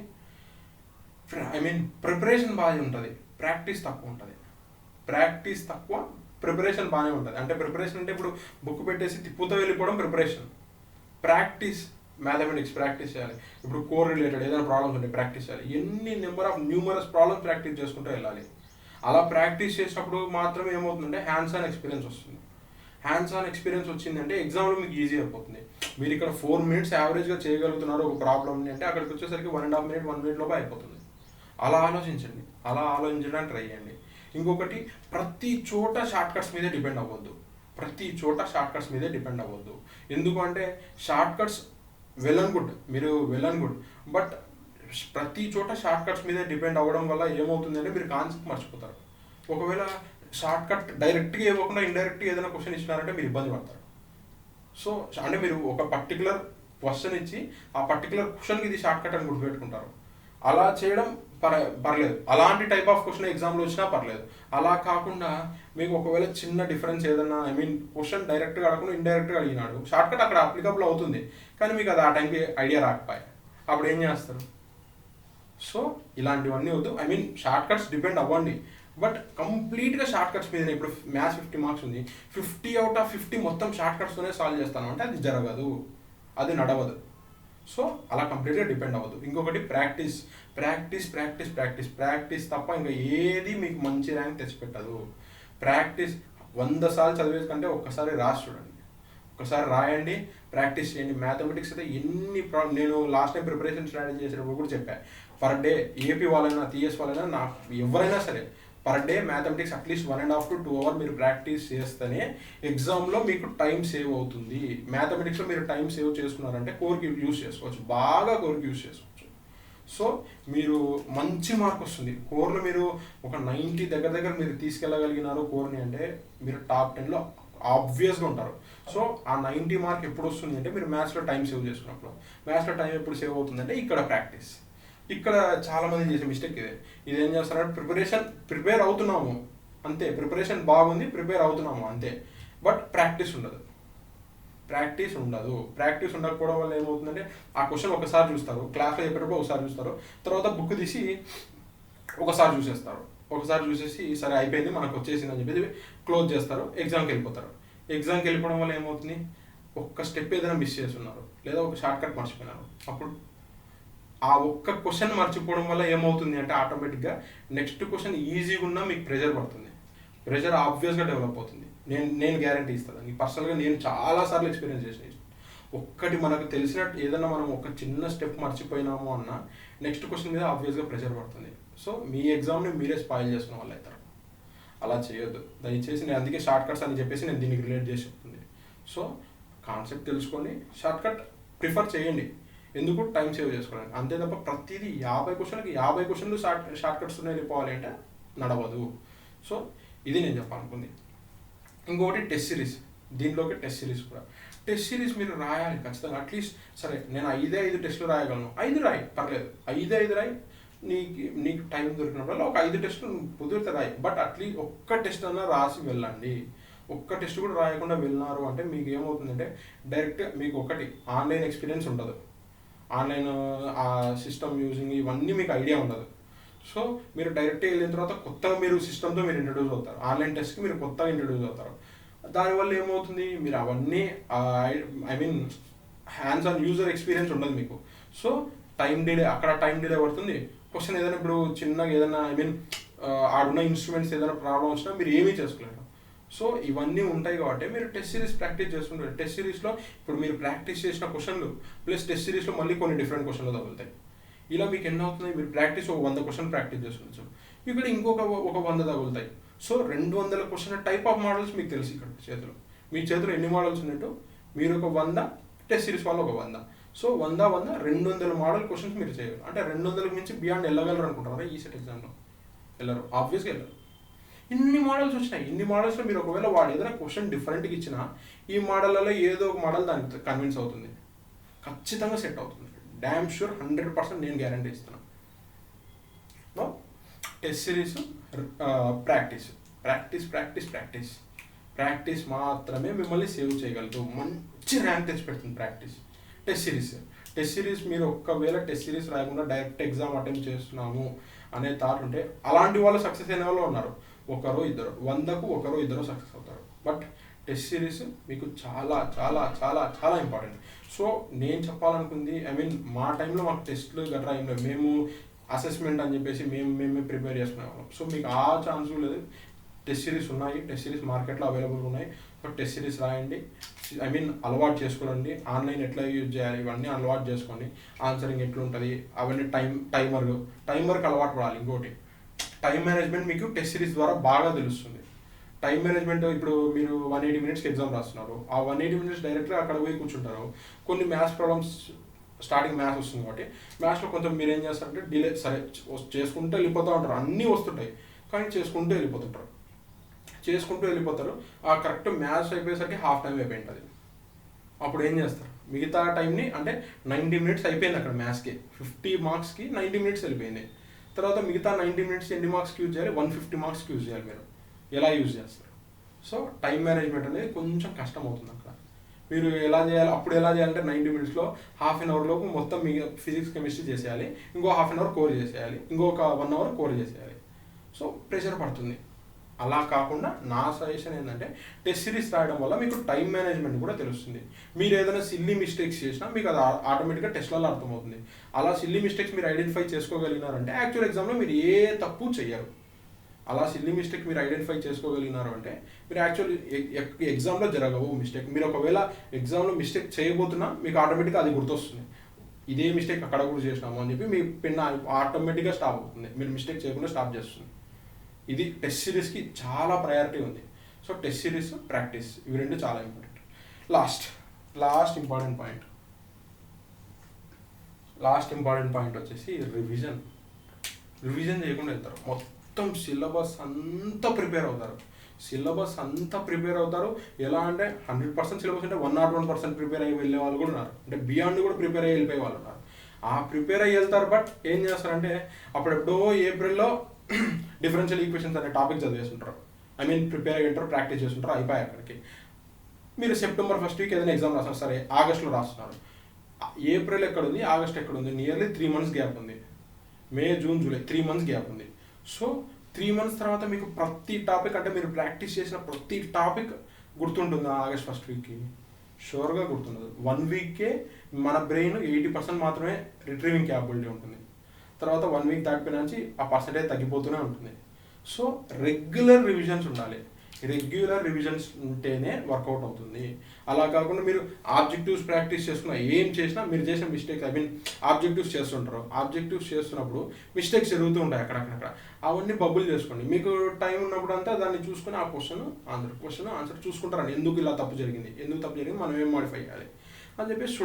ప్రిపరేషన్ బాగా ఉంటుంది, ప్రాక్టీస్ తక్కువ, ప్రిపరేషన్ బాగానే ఉంటుంది. అంటే ప్రిపరేషన్ అంటే ఇప్పుడు బుక్ పెట్టేసి తిప్పుతూ వెళ్ళిపోవడం ప్రిపరేషన్. ప్రాక్టీస్, మ్యాథమెటిక్స్ ప్రాక్టీస్ చేయాలి. ఇప్పుడు కోర్ రిలేటెడ్ ఏదైనా ప్రాబ్లమ్స్ ఉంటే ప్రాక్టీస్ చేయాలి. న్యూమరస్ ప్రాబ్లమ్స్ ప్రాక్టీస్ చేసుకుంటూ వెళ్ళాలి. అలా ప్రాక్టీస్ చేసినప్పుడు మాత్రమే ఏమవుతుందంటే హ్యాండ్స్ ఆన్ ఎక్స్పీరియన్స్ వస్తుంది. వచ్చిందంటే ఎగ్జామ్లో మీకు ఈజీ అయిపోతుంది. మీరు ఇక్కడ 4 minutes యావరేజ్గా చేయగలుగుతున్నారు ఒక ప్రాబ్లమ్ని అంటే అక్కడికి వచ్చేసరికి 1.5 minute 1 minute లోపు అయిపోతుంది. అలా ఆలోచించడానికి ట్రై చేయండి. ఇంకొకటి, ప్రతి చోట షార్ట్ కట్స్ మీదే డిపెండ్ అవ్వద్దు. ఎందుకంటే short cuts well and good, but ప్రతి చోట షార్ట్ కట్స్ మీదే డిపెండ్ అవ్వడం వల్ల ఏమవుతుందంటే మీరు కాన్సెప్ట్ మర్చిపోతారు. ఒకవేళ షార్ట్ కట్ డైరెక్ట్గా ఇవ్వకుండా ఇండైరెక్ట్గా ఏదైనా క్వశ్చన్ ఇచ్చినారంటే మీరు ఇబ్బంది పడతారు. సో అంటే మీరు ఒక పర్టికులర్ క్వశ్చన్ ఇచ్చి ఆ పర్టికులర్ క్వశ్చన్కి ఇది షార్ట్ కట్ అని గుర్తుపెట్టుకుంటారు. అలా చేయడం పర్లేదు. అలాంటి టైప్ ఆఫ్ క్వశ్చన్ ఎగ్జామ్లో వచ్చినా పర్లేదు. అలా కాకుండా మీకు ఒకవేళ చిన్న డిఫరెన్స్ ఏదన్నా క్వశ్చన్ డైరెక్ట్గా అడగకుండా ఇండైరెక్ట్గా అడిగినాడు, షార్ట్ కట్ అక్కడ అప్లికబుల్ అవుతుంది, కానీ మీకు అది ఆ టైంకి ఐడియా రాకపోయా, అప్పుడు ఏం చేస్తారు? సో ఇలాంటివన్నీ వద్దు. షార్ట్ కట్స్ డిపెండ్ అవ్వండి, బట్ కంప్లీట్గా షార్ట్ కట్స్ మీద. ఇప్పుడు మ్యాథ్స్ 50 marks ఉంది, 50 out of 50 మొత్తం షార్ట్ కట్స్తోనే సాల్వ్ చేస్తాను అంటే అది జరగదు, అది నడవదు. సో అలా కంప్లీట్గా డిపెండ్ అవ్వదు. ఇంకొకటి ప్రాక్టీస్ తప్ప ఇంకా ఏది మీకు మంచి ర్యాంక్ తెచ్చిపెట్టదు. ప్రాక్టీస్ 100 సార్లు చదివేది కంటే ఒక్కసారి రాసి చూడండి, ఒకసారి రాయండి, ప్రాక్టీస్ చేయండి. మ్యాథమెటిక్స్ అయితే నేను లాస్ట్ టైం ప్రిపరేషన్ స్ట్రాటజీ చేసేటప్పుడు కూడా చెప్పాను. పర్ డే ఏపీ వాళ్ళైనా టీఎస్ వాళ్ళైనా నాకు ఎవరైనా సరే per day mathematics at least 1.5 to 2 hours మీరు ప్రాక్టీస్ చేస్తేనే ఎగ్జామ్లో మీకు టైం సేవ్ అవుతుంది. మ్యాథమెటిక్స్లో మీరు టైం సేవ్ చేసుకున్నారంటే కోర్కి యూస్ చేసుకోవచ్చు, బాగా కోర్కి యూస్ చేసుకోవచ్చు. సో మీరు మంచి మార్క్ వస్తుంది కోర్లో. మీరు ఒక 90 దగ్గర మీరు తీసుకెళ్ళగలిగినారు కోర్ని అంటే మీరు టాప్ 10లో ఆబ్వియస్గా ఉంటారు. సో ఆ 90 mark ఎప్పుడు వస్తుంది అంటే మీరు మ్యాథ్స్లో టైం సేవ్ చేసుకున్నప్పుడు. మ్యాథ్స్లో టైం ఎప్పుడు సేవ్ అవుతుందంటే ఇక్కడ ప్రాక్టీస్. ఇక్కడ చాలామంది చేసే మిస్టేక్ ఇదేం చేస్తారంటే ప్రిపేర్ అవుతున్నాము అంతే, ప్రిపరేషన్ బాగుంది, ప్రిపేర్ అవుతున్నాము అంతే, బట్ ప్రాక్టీస్ ఉండదు. ప్రాక్టీస్ ఉండకపోవడం వల్ల ఏమవుతుందంటే ఆ క్వశ్చన్ ఒకసారి చూస్తారు, క్లాస్లో చెప్పేటప్పుడు ఒకసారి చూస్తారు, తర్వాత బుక్ తీసి ఒకసారి చూసేసి సరే అయిపోయింది మనకు వచ్చేసింది అని చెప్పేసి క్లోజ్ చేస్తారు, ఎగ్జామ్కి వెళ్ళిపోవడం వల్ల ఏమవుతుంది, ఒక్క స్టెప్ ఏదైనా మిస్ చేస్తున్నారు లేదా ఒక షార్ట్ కట్ మర్చిపోయినారు. అప్పుడు ఆ ఒక్క క్వశ్చన్ మర్చిపోవడం వల్ల ఏమవుతుంది అంటే ఆటోమేటిక్గా నెక్స్ట్ క్వశ్చన్ ఈజీగా ఉన్నా మీకు ప్రెషర్ పడుతుంది, ప్రెషర్ ఆబ్వియస్గా డెవలప్ అవుతుంది. నేను గ్యారంటీ ఇస్తాను, దానికి పర్సనల్గా నేను చాలాసార్లు ఎక్స్పీరియన్స్ చేసిన. ఒక్కటి మనకు తెలిసినట్టు ఏదైనా మనం ఒక చిన్న స్టెప్ మర్చిపోయినాము అన్న నెక్స్ట్ క్వశ్చన్ మీద ఆబ్వియస్గా ప్రెషర్ పడుతుంది. సో మీ ఎగ్జామ్ని మీరే స్పాయిల్ చేసుకున్న వాళ్ళు అవుతారు. అలా చేయొద్దు దయచేసి. నేను అందుకే షార్ట్ కట్స్ అని చెప్పేసి నేను దీనికి రిలేట్ చేసి చెప్తుంది. సో కాన్సెప్ట్ తెలుసుకొని షార్ట్ కట్ ప్రిఫర్ చేయండి, ఎందుకు టైం సేవ్ చేసుకోవడానికి. అంతే తప్ప ప్రతిదీ 50 క్వశ్చన్లు షార్ట్ కట్స్ వెళ్ళిపోవాలి అంటే నడవదు. సో ఇది నేను చెప్పాలనుకుంది. ఇంకొకటి టెస్ట్ సిరీస్. దీనిలోకి టెస్ట్ సిరీస్ మీరు రాయాలి ఖచ్చితంగా. అట్లీస్ట్ సరే నేను 5 టెస్టులు రాయగలను, 5 రాయి పర్లేదు, 5 రాయి. నీకు టైం దొరికినప్పుడు ఒక 5 టెస్టులు కుదిరితే రాయి, బట్ అట్లీస్ట్ ఒక్క టెస్ట్ అన్నా రాసి వెళ్ళండి. ఒక్క టెస్ట్ కూడా రాయకుండా వెళ్ళినారు అంటే మీకు ఏమవుతుందంటే డైరెక్ట్ మీకు ఒకటి ఆన్లైన్ ఎక్స్పీరియన్స్ ఉండదు, ఆన్లైన్ ఆ సిస్టమ్ యూజింగ్ ఇవన్నీ మీకు ఐడియా ఉండదు. సో మీరు డైరెక్ట్గా వెళ్ళిన తర్వాత కొత్తగా మీరు సిస్టమ్తో మీరు ఇంట్రడ్యూస్ అవుతారు, ఆన్లైన్ టెస్ట్కి మీరు కొత్తగా ఇంట్రడ్యూస్ అవుతారు. దానివల్ల ఏమవుతుంది, మీరు అవన్నీ I mean hands on user experience ఉండదు మీకు. సో టైం డిలే పడుతుంది. క్వశ్చన్ ఏదైనా ఇప్పుడు చిన్నగా ఏదైనా ఐ మీన్ ఆడున్న ఇన్స్ట్రుమెంట్స్ ఏదైనా ప్రాబ్లం వచ్చినా మీరు ఏమీ చేసుకోలేరు. సో ఇవన్నీ ఉంటాయి కాబట్టి మీరు టెస్ట్ సిరీస్ ప్రాక్టీస్ చేస్తుంటారు. టెస్ట్ సిరీస్లో ఇప్పుడు మీరు ప్రాక్టీస్ చేసిన క్వశ్చన్లు ప్లస్ టెస్ట్ సిరీస్లో మళ్ళీ కొన్ని డిఫరెంట్ క్వశ్చన్లు తగులుతాయి. ఇలా మీకు ఎన్ని అవుతుంది, మీరు ప్రాక్టీస్ ఒక 100 క్వశ్చన్ ప్రాక్టీస్ చేస్తుండొచ్చు, ఇక్కడ ఇంకొక 100 తగులుతాయి. So 200 question type of models మీకు తెలుసు. ఇక్కడ మీ చేతిలో ఎన్ని మోడల్స్ ఉన్నట్టు, మీరు ఒక 100, టెస్ట్ సిరీస్ వాళ్ళు ఒక 100. సో 200 మోడల్ క్వశ్చన్స్ మీరు చేయగలరు. అంటే 200కి మించి బియాండ్ వెళ్ళగలరు అనుకుంటారా ఈ సెట్ ఎగ్జామ్లో? వెళ్ళరు, ఆబ్వియస్గా వెళ్ళరు. ఇన్ని మోడల్స్ వచ్చినాయి. ఇన్ని మోడల్స్లో మీరు ఒకవేళ వాడు ఏదైనా క్వశ్చన్ డిఫరెంట్గా ఇచ్చినా ఈ మోడల్లో ఏదో ఒక మోడల్ దానికి కన్విన్స్ అవుతుంది, ఖచ్చితంగా సెట్ అవుతుంది. డ్యామ్ షూర్, 100% నేను గ్యారంటీ ఇస్తున్నాను. Test series practice practice practice practice practice మాత్రమే మిమ్మల్ని సేవ్ చేయగలదు, మంచి ర్యాంక్ తెచ్చి పెడుతుంది ప్రాక్టీస్. టెస్ట్ సిరీస్ మీరు ఒక్కవేళ టెస్ట్ సిరీస్ రాయకుండా డైరెక్ట్ ఎగ్జామ్ అటెంప్ట్ చేస్తున్నాము అనే థాట్ ఉంటే అలాంటి వాళ్ళు సక్సెస్ అయిన వాళ్ళు ఉన్నారు, ఒకరో ఇద్దరు, 100కు ఒకరో ఇద్దరు సక్సెస్ అవుతారు. బట్ టెస్ట్ సిరీస్ మీకు చాలా చాలా చాలా చాలా ఇంపార్టెంట్. సో నేను చెప్పాలనుకుంది, ఐ మీన్ మా టైంలో మాకు టెస్ట్లు గట్రా ఏం లేదు, మేము అసెస్మెంట్ అని చెప్పేసి మేమే ప్రిపేర్ చేసుకునేవాళ్ళం. సో మీకు ఆ ఛాన్స్ లేదు. టెస్ట్ సిరీస్ ఉన్నాయి, టెస్ట్ సిరీస్ మార్కెట్లో అవైలబుల్గా ఉన్నాయి. సో టెస్ట్ సిరీస్ రాయండి, ఐ మీన్ అలవాటు చేసుకోండి. ఆన్లైన్ ఎట్లా యూజ్ చేయాలి ఇవన్నీ అలవాటు చేసుకోండి. ఆన్సరింగ్ ఎట్లుంటుంది అవన్నీ టైమర్కి అలవాటు పడాలి. ఇంకోటి టైం మేనేజ్మెంట్ మీకు టెస్ట్ సిరీస్ ద్వారా బాగా తెలుస్తుంది. టైం మేనేజ్మెంట్ ఇప్పుడు మీరు 180 మినిట్స్కి ఎగ్జామ్ రాస్తున్నారు, ఆ 180 మినిట్స్ డైరెక్ట్గా అక్కడ పోయి కూర్చుంటారు. కొన్ని మ్యాథ్స్ ప్రాబ్లమ్స్, స్టార్టింగ్ మ్యాథ్స్ వస్తుంది కాబట్టి మ్యాథ్స్లో కొంచెం మీరు ఏం చేస్తారంటే డిలే, సరే చేసుకుంటూ వెళ్ళిపోతూ ఉంటారు, అన్నీ వస్తుంటాయి కానీ చేసుకుంటూ వెళ్ళిపోతారు. ఆ కరెక్ట్ మ్యాథ్స్ అయిపోయేసరికి హాఫ్ టైం అయిపోయింటుంది. అప్పుడు ఏం చేస్తారు, మిగతా టైంని అంటే 90 మినిట్స్ అయిపోయింది అక్కడ మ్యాథ్స్కి, 50 మార్క్స్కి 90 మినిట్స్ వెళ్ళిపోయింది. తర్వాత మిగతా 90 మినిట్స్ ఎన్ని మార్క్స్కి యూజ్ చేయాలి, 150 మార్క్స్కి యూజ్ చేయాలి. మీరు ఎలా యూజ్ చేస్తారు? సో టైం మేనేజ్మెంట్ అనేది కొంచెం కష్టం అవుతుంది అక్కడ. మీరు ఎలా చేయాలి, అప్పుడు ఎలా చేయాలంటే 90 మినిట్స్లో హాఫ్ అన్ అవర్ లోపు మొత్తం మీ ఫిజిక్స్ కెమిస్ట్రీ చేసేయాలి, ఇంకో హాఫ్ అన్ అవర్ కోర్ చేసేయాలి, ఇంకొక 1 అవర్ కోర్ చేసేయాలి. సో ప్రెషర్ పడుతుంది. అలా కాకుండా నా సజెషన్ ఏంటంటే టెస్ట్ సిరీస్ రాయడం వల్ల మీకు టైం మేనేజ్మెంట్ కూడా తెలుస్తుంది. మీరు ఏదైనా సిల్లీ మిస్టేక్స్ చేసినా మీకు అది ఆటోమేటిక్గా టెస్ట్లలో అర్థమవుతుంది. అలా సిల్లీ మిస్టేక్స్ మీరు ఐడెంటిఫై చేసుకోగలిగినారంటే యాక్చువల్ ఎగ్జామ్లో మీరు ఏ తప్పు చేయరు. అలా సిల్లీ మిస్టేక్ మీరు ఐడెంటిఫై చేసుకోగలిగినారు అంటే మీరు యాక్చువల్లీ ఎగ్జామ్లో జరగవు మిస్టేక్. మీరు ఒకవేళ ఎగ్జామ్లో మిస్టేక్ చేయబోతున్నా మీకు ఆటోమేటిక్గా అది గుర్తొస్తుంది, ఇదే మిస్టేక్ అక్కడ కూడా చేసినాము అని చెప్పి మీ పెన్ ఆటోమేటిక్గా స్టాప్ అవుతుంది, మీరు మిస్టేక్ చేయకుండా స్టాప్ చేస్తుంది. ఇది టెస్ట్ సిరీస్కి చాలా ప్రయారిటీ ఉంది. సో టెస్ట్ సిరీస్, ప్రాక్టీస్ ఇవి రెండు చాలా ఇంపార్టెంట్. లాస్ట్ ఇంపార్టెంట్ పాయింట్ వచ్చేసి రివిజన్ చేయకుండా వెళ్తారు. మొత్తం సిలబస్ అంతా ప్రిపేర్ అవుతారు. ఎలా అంటే 100% సిలబస్ అంటే 101% ప్రిపేర్ అయ్యి వెళ్ళే వాళ్ళు కూడా ఉన్నారు, అంటే బియాండ్ కూడా ప్రిపేర్ అయ్యి వెళ్ళిపోయే వాళ్ళు ఉన్నారు. ఆ ప్రిపేర్ అయ్యి వెళ్తారు. బట్ ఏం చేస్తారంటే అప్పుడెప్పుడో ఏప్రిల్లో డిఫరెన్షియల్ ఈక్వేషన్స్ అనే టాపిక్ చదివేస్తుంటారు, ఐ మీన్ ప్రిపేర్ అయ్యి ఉంటారు, ప్రాక్టీస్ చేస్తుంటారు, అయిపోయాయి అక్కడికి. మీరు సెప్టెంబర్ 1st వీక్ ఏదైనా ఎగ్జామ్ రాస్తారు, సరే ఆగస్ట్లో రాస్తున్నారు, ఏప్రిల్ ఎక్కడుంది, ఆగస్ట్ ఎక్కడుంది, నియర్లీ 3 months గ్యాప్ ఉంది. మే, జూన్, జూలై 3 months గ్యాప్ ఉంది. సో 3 months తర్వాత మీకు ప్రతి టాపిక్, అంటే మీరు ప్రాక్టీస్ చేసిన ప్రతి టాపిక్ గుర్తుంటుందా ఆగస్ట్ 1st వీక్కి? షూర్గా గుర్తుండదు. 1 వీక్కే మన బ్రెయిన్ 80% మాత్రమే రిట్రీవింగ్ క్యాపబిలిటీ ఉంటుంది. తర్వాత 1 వీక్ దాటిపోయిన నుంచి ఆ పర్సెంటేజ్ తగ్గిపోతూనే ఉంటుంది. సో రెగ్యులర్ రివిజన్స్ ఉండాలి. రెగ్యులర్ రివిజన్స్ ఉంటేనే వర్కౌట్ అవుతుంది. అలా కాకుండా మీరు ఆబ్జెక్టివ్స్ ప్రాక్టీస్ చేసుకున్న ఏం చేసినా మీరు చేసిన మిస్టేక్స్, ఐ మీన్ ఆబ్జెక్టివ్స్ చేస్తుంటారు, ఆబ్జెక్టివ్స్ చేస్తున్నప్పుడు మిస్టేక్స్ జరుగుతూ ఉంటాయి అక్కడక్కడ, అవన్నీ బబుల్ చేసుకోండి. మీకు టైం ఉన్నప్పుడు అంతా దాన్ని చూసుకుని ఆ క్వశ్చన్ ఆన్సర్ చూసుకుంటారండి. ఎందుకు ఇలా తప్పు జరిగింది, మనం ఏం మాడిఫై చేయాలి అని చెప్పేసి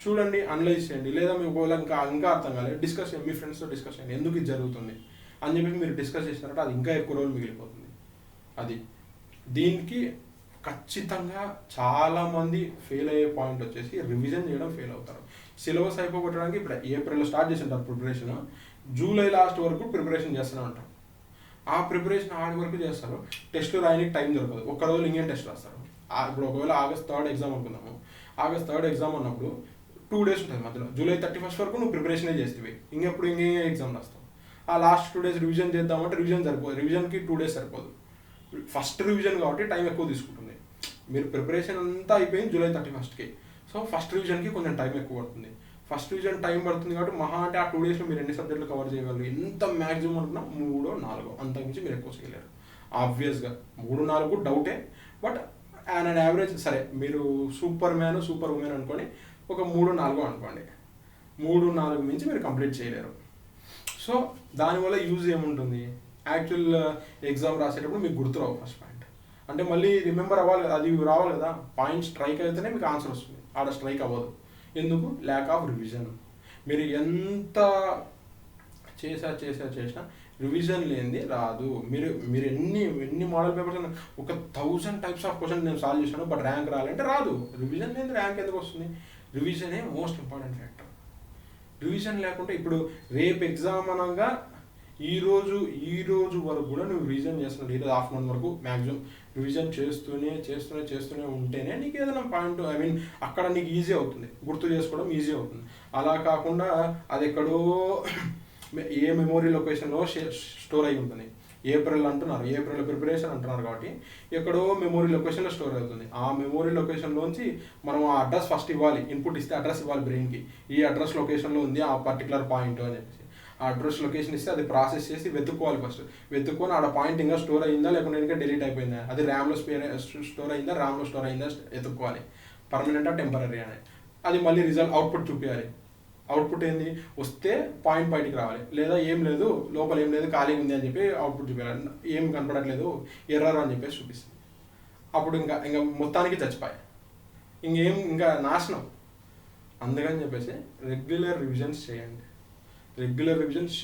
చూడండి, అనలైజ్ చేయండి. లేదా మీకు ఒకవేళ ఇంకా అర్థం కాలేదు, డిస్కస్ చేయండి, మీ ఫ్రెండ్స్తో డిస్కస్ చేయండి, ఎందుకు ఇది జరుగుతుంది అని చెప్పి మీరు డిస్కస్ చేసినారంటే అది ఇంకా ఎక్కువ రోజులు మిగిలిపోతుంది. అది దీనికి ఖచ్చితంగా చాలామంది ఫెయిల్ అయ్యే పాయింట్ వచ్చేసి రివిజన్ చేయడం ఫెయిల్ అవుతారు. సిలబస్ అయిపోగొట్టడానికి ఇప్పుడు ఏప్రిల్లో స్టార్ట్ చేసి ఉంటారు ప్రిపరేషన్, జూలై లాస్ట్ వరకు ప్రిపరేషన్ చేస్తూనే ఉంటారు. ఆ ప్రిపరేషన్ ఆడి వరకు చేస్తారు. టెస్ట్లు రాయడానికి టైం దొరకదు, ఒక్కరోజు ఇంకేం టెస్ట్ రాస్తారు. ఇప్పుడు ఒకవేళ ఆగస్ట్ 3 ఎగ్జామ్ అనుకుందాము, ఆగస్ట్ 3 ఎగ్జామ్ అన్నప్పుడు 2 days ఉంటుంది మధ్యలో, జూలై 31 వరకు నువ్వు ప్రిపరేషనే చేస్తే ఇంకెప్పుడు ఇంకే ఎగ్జామ్ రాస్తావు. ఆ లాస్ట్ 2 days రివిజన్ చేద్దామంటే రివిజన్ సరిపోదు, రివిజన్కి 2 days సరిపోదు. ఫస్ట్ రివిజన్ కాబట్టి టైం ఎక్కువ తీసుకుంటుంది. మీరు ప్రిపరేషన్ అంతా అయిపోయింది జూలై 31కి, సో ఫస్ట్ రివిజన్కి కొంచెం టైం ఎక్కువ పడుతుంది. ఫస్ట్ రివిజన్ టైం పడుతుంది కాబట్టి మహా అంటే ఆ 2 daysలో మీరు ఎన్ని సబ్జెక్టులు కవర్ చేయగలరు, ఎంత మ్యాక్సిమం అనుకున్నా 3-4, అంతకుమించి మీరు ఎక్కువ చేయలేరు. ఆబ్వియస్గా 3-4 డౌటే, బట్ అండ్ అండ్ యావరేజ్ సరే మీరు సూపర్ మ్యాన్ సూపర్ ఉమెన్ అనుకోండి, ఒక 3-4 అనుకోండి, 3-4 మించి మీరు కంప్లీట్ చేయలేరు. సో దానివల్ల యూజ్ ఏముంటుంది, యాక్చువల్ ఎగ్జామ్ రాసేటప్పుడు మీకు గుర్తురావు ఫస్ట్ పాయింట్. అంటే మళ్ళీ రిమెంబర్ అవ్వాలి, అది రావాలి కదా, పాయింట్ స్ట్రైక్ అయితేనే మీకు ఆన్సర్ వస్తుంది, ఆడ స్ట్రైక్ అవ్వదు. ఎందుకు? Lack of revision. మీరు ఎంత చేసినా రివిజన్ లేనిది రాదు. మీరు ఎన్ని మోడల్ పేపర్స్, ఒక 1000 types ఆఫ్ క్వశ్చన్ నేను సాల్వ్ చేశాను, బట్ ర్యాంక్ రాలంటే రాదు. రివిజన్ లేనిది ర్యాంక్ ఎందుకు వస్తుంది? రివిజనే మోస్ట్ ఇంపార్టెంట్ ఫ్యాక్టర్. రివిజన్ లేకుంటే ఇప్పుడు రేపు ఎగ్జామ్ అనగా ఈ రోజు వరకు కూడా నువ్వు రివిజన్ చేస్తున్నావు, ఈరోజు ఆఫ్టర్నూన్ వరకు మ్యాక్సిమం రివిజన్ చేస్తూనే ఉంటేనే నీకు ఏదైనా పాయింట్, ఐ మీన్ అక్కడ నీకు ఈజీ అవుతుంది, గుర్తు చేసుకోవడం ఈజీ అవుతుంది. అలా కాకుండా అది ఎక్కడో ఏ మెమోరీ లొకేషన్లో స్టోర్ అయి ఉంటుంది. ఏప్రిల్ ప్రిపరేషన్ అంటున్నారు కాబట్టి ఎక్కడో మెమోరీ లొకేషన్లో స్టోర్ అవుతుంది. ఆ మెమోరీ లొకేషన్లోంచి మనం ఆ అడ్రస్ ఫస్ట్ ఇవ్వాలి, ఇన్పుట్ ఇస్తే అడ్రస్ ఇవ్వాలి బ్రెయిన్కి, ఈ అడ్రస్ లొకేషన్లో ఉంది ఆ పర్టికులర్ పాయింట్ అని చెప్పేసి. ఆ అడ్రస్ లొకేషన్ ఇస్తే అది ప్రాసెస్ చేసి వెతుక్కోవాలి. ఫస్ట్ వెతుక్కొని ఆడ పాయింట్ ఇంకా స్టోర్ అయిందా లేకుంటే ఇంకా డిలీట్ అయిపోయిందా, అది ర్యామ్లో స్టోర్ అయిందా రామ్లో స్టోర్ అయిందా వెతుక్కోవాలి, పర్మనెంటా టెంపరీ అని. అది మళ్ళీ రిజల్ట్ అవుట్పుట్ చూపించాలి. అవుట్పుట్ ఏంది, వస్తే పాయింట్ బయటికి రావాలి, లేదా ఏం లేదు లోపల ఏం లేదు ఖాళీ ఉంది అని చెప్పి అవుట్పుట్ చూపించాలి. ఏం కనపడట్లేదు ఎర్రర్ అని చెప్పేసి చూపిస్తుంది. అప్పుడు ఇంకా మొత్తానికి చచ్చిపోయాయి, ఇంకా నాశనం. అందుకని చెప్పేసి రెగ్యులర్ రివిజన్స్ చేయండి. రెగ్యులర్ రివిజన్స్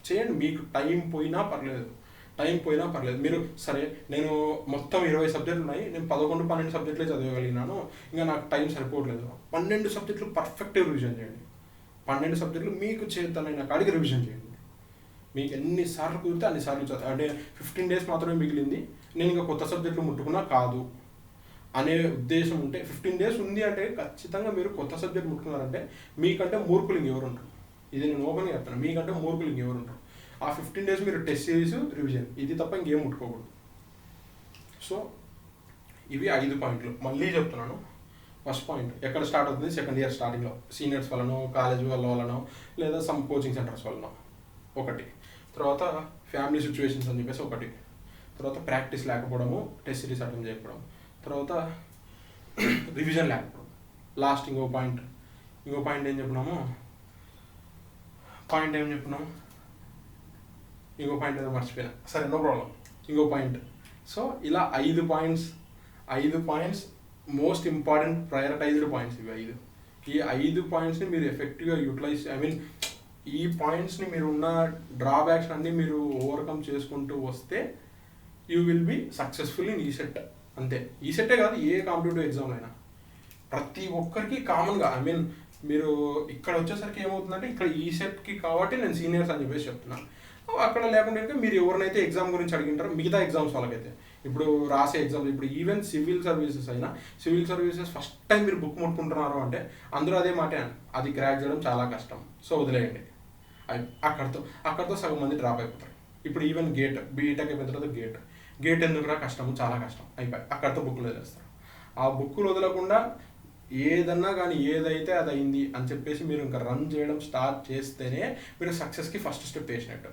చేయండి. మీకు టైం పోయినా పర్లేదు. మీరు సరే నేను మొత్తం 20 సబ్జెక్టులు ఉన్నాయి, నేను 11-12 సబ్జెక్టులే చదవగలిగినాను, ఇంకా నాకు టైం సరిపోవట్లేదు. 12 సబ్జెక్టులు పర్ఫెక్ట్గా రివిజన్ చేయండి. 12 సబ్జెక్టులు మీకు చేతనైన కాడికి రివిజన్ చేయండి. మీకు ఎన్నిసార్లు కుదిరితే అన్నిసార్లు చదువు. అంటే 15 days మాత్రమే మిగిలింది, నేను ఇంకా కొత్త సబ్జెక్టులు ముట్టుకున్నా కాదు అనే ఉద్దేశం ఉంటే, 15 days ఉంది అంటే ఖచ్చితంగా మీరు కొత్త సబ్జెక్ట్ ముట్టుకున్నారంటే మీకంటే మూర్ఖులు ఇంకెవరు ఉంటారు. ఇది నేను ఓపెన్గా చెప్తాను, మీకంటే మూర్ఖులు ఇంకెవరు ఉంటారు. ఆ 15 days మీరు టెస్ట్ సిరీస్ రివిజన్, ఇది తప్ప ఇంకేం ముట్టుకోకూడదు. సో ఇవి 5 పాయింట్లు మళ్ళీ చెప్తున్నాను. ఫస్ట్ పాయింట్ ఎక్కడ స్టార్ట్ అవుతుంది, సెకండ్ ఇయర్ స్టార్టింగ్లో సీనియర్స్ వల్లనో కాలేజ్ వల్లనో లేదా సమ్ కోచింగ్ సెంటర్స్ వల్లనో ఒకటి, తర్వాత ఫ్యామిలీ సిచ్యువేషన్స్ అని చెప్పేసి ఒకటి, తర్వాత ప్రాక్టీస్ లేకపోవడము, టెస్ట్ సిరీస్ అటెండ్ చేయకపోవడం, తర్వాత రివిజన్ లేకపోవడం, లాస్ట్ ఇంకో పాయింట్ ఏం చెప్పినాము, ఇంకో పాయింట్ ఏదో మర్చిపోయినా, సరే నో ప్రాబ్లం, ఇంకో పాయింట్. సో ఇలా 5 points most important prioritised points. ఈ 5 పాయింట్స్ని మీరు ఎఫెక్టివ్గా యూటిలైజ్, ఐ మీన్ ఈ పాయింట్స్ని మీరు ఉన్న డ్రాబ్యాక్స్ అన్నీ మీరు ఓవర్కమ్ చేసుకుంటూ వస్తే you will be successful in ECET. అంతే, ఈసెట్టే కాదు ఏ కాంపిటేటివ్ ఎగ్జామ్ అయినా ప్రతి ఒక్కరికి కామన్గా, ఐ మీన్ మీరు ఇక్కడ వచ్చేసరికి ఏమవుతుందంటే ఇక్కడ ఈసెట్కి కాబట్టి నేను సీనియర్స్ అని చెప్పేసి చెప్తున్నాను. అక్కడ లేకుండా మీరు ఎవరినైతే ఎగ్జామ్ గురించి అడిగింటారో మిగతా ఎగ్జామ్స్ వాళ్ళకైతే, ఇప్పుడు రాసే ఎగ్జామ్స్, ఇప్పుడు ఈవెన్ సివిల్ సర్వీసెస్ అయినా, సివిల్ సర్వీసెస్ ఫస్ట్ టైం మీరు బుక్ ముట్టుకుంటున్నారు అంటే అందరూ అదే మాటే, అది క్రాక్ చేయడం చాలా కష్టం, సో వదిలేయండి. అక్కడితో సగం మంది డ్రాప్ అయిపోతారు. ఇప్పుడు ఈవెన్ బీటెక్ అయిపోయిన తర్వాత గేట్ ఎందుకురా కష్టము, చాలా కష్టం అయిపోయి అక్కడితో బుక్కులు వదిలేస్తారు. ఆ బుక్కులు వదలకుండా ఏదన్నా కానీ ఏదైతే అది అయింది అని చెప్పేసి మీరు ఇంకా రన్ చేయడం స్టార్ట్ చేస్తేనే మీరు సక్సెస్కి ఫస్ట్ స్టెప్ వేసినట్టు.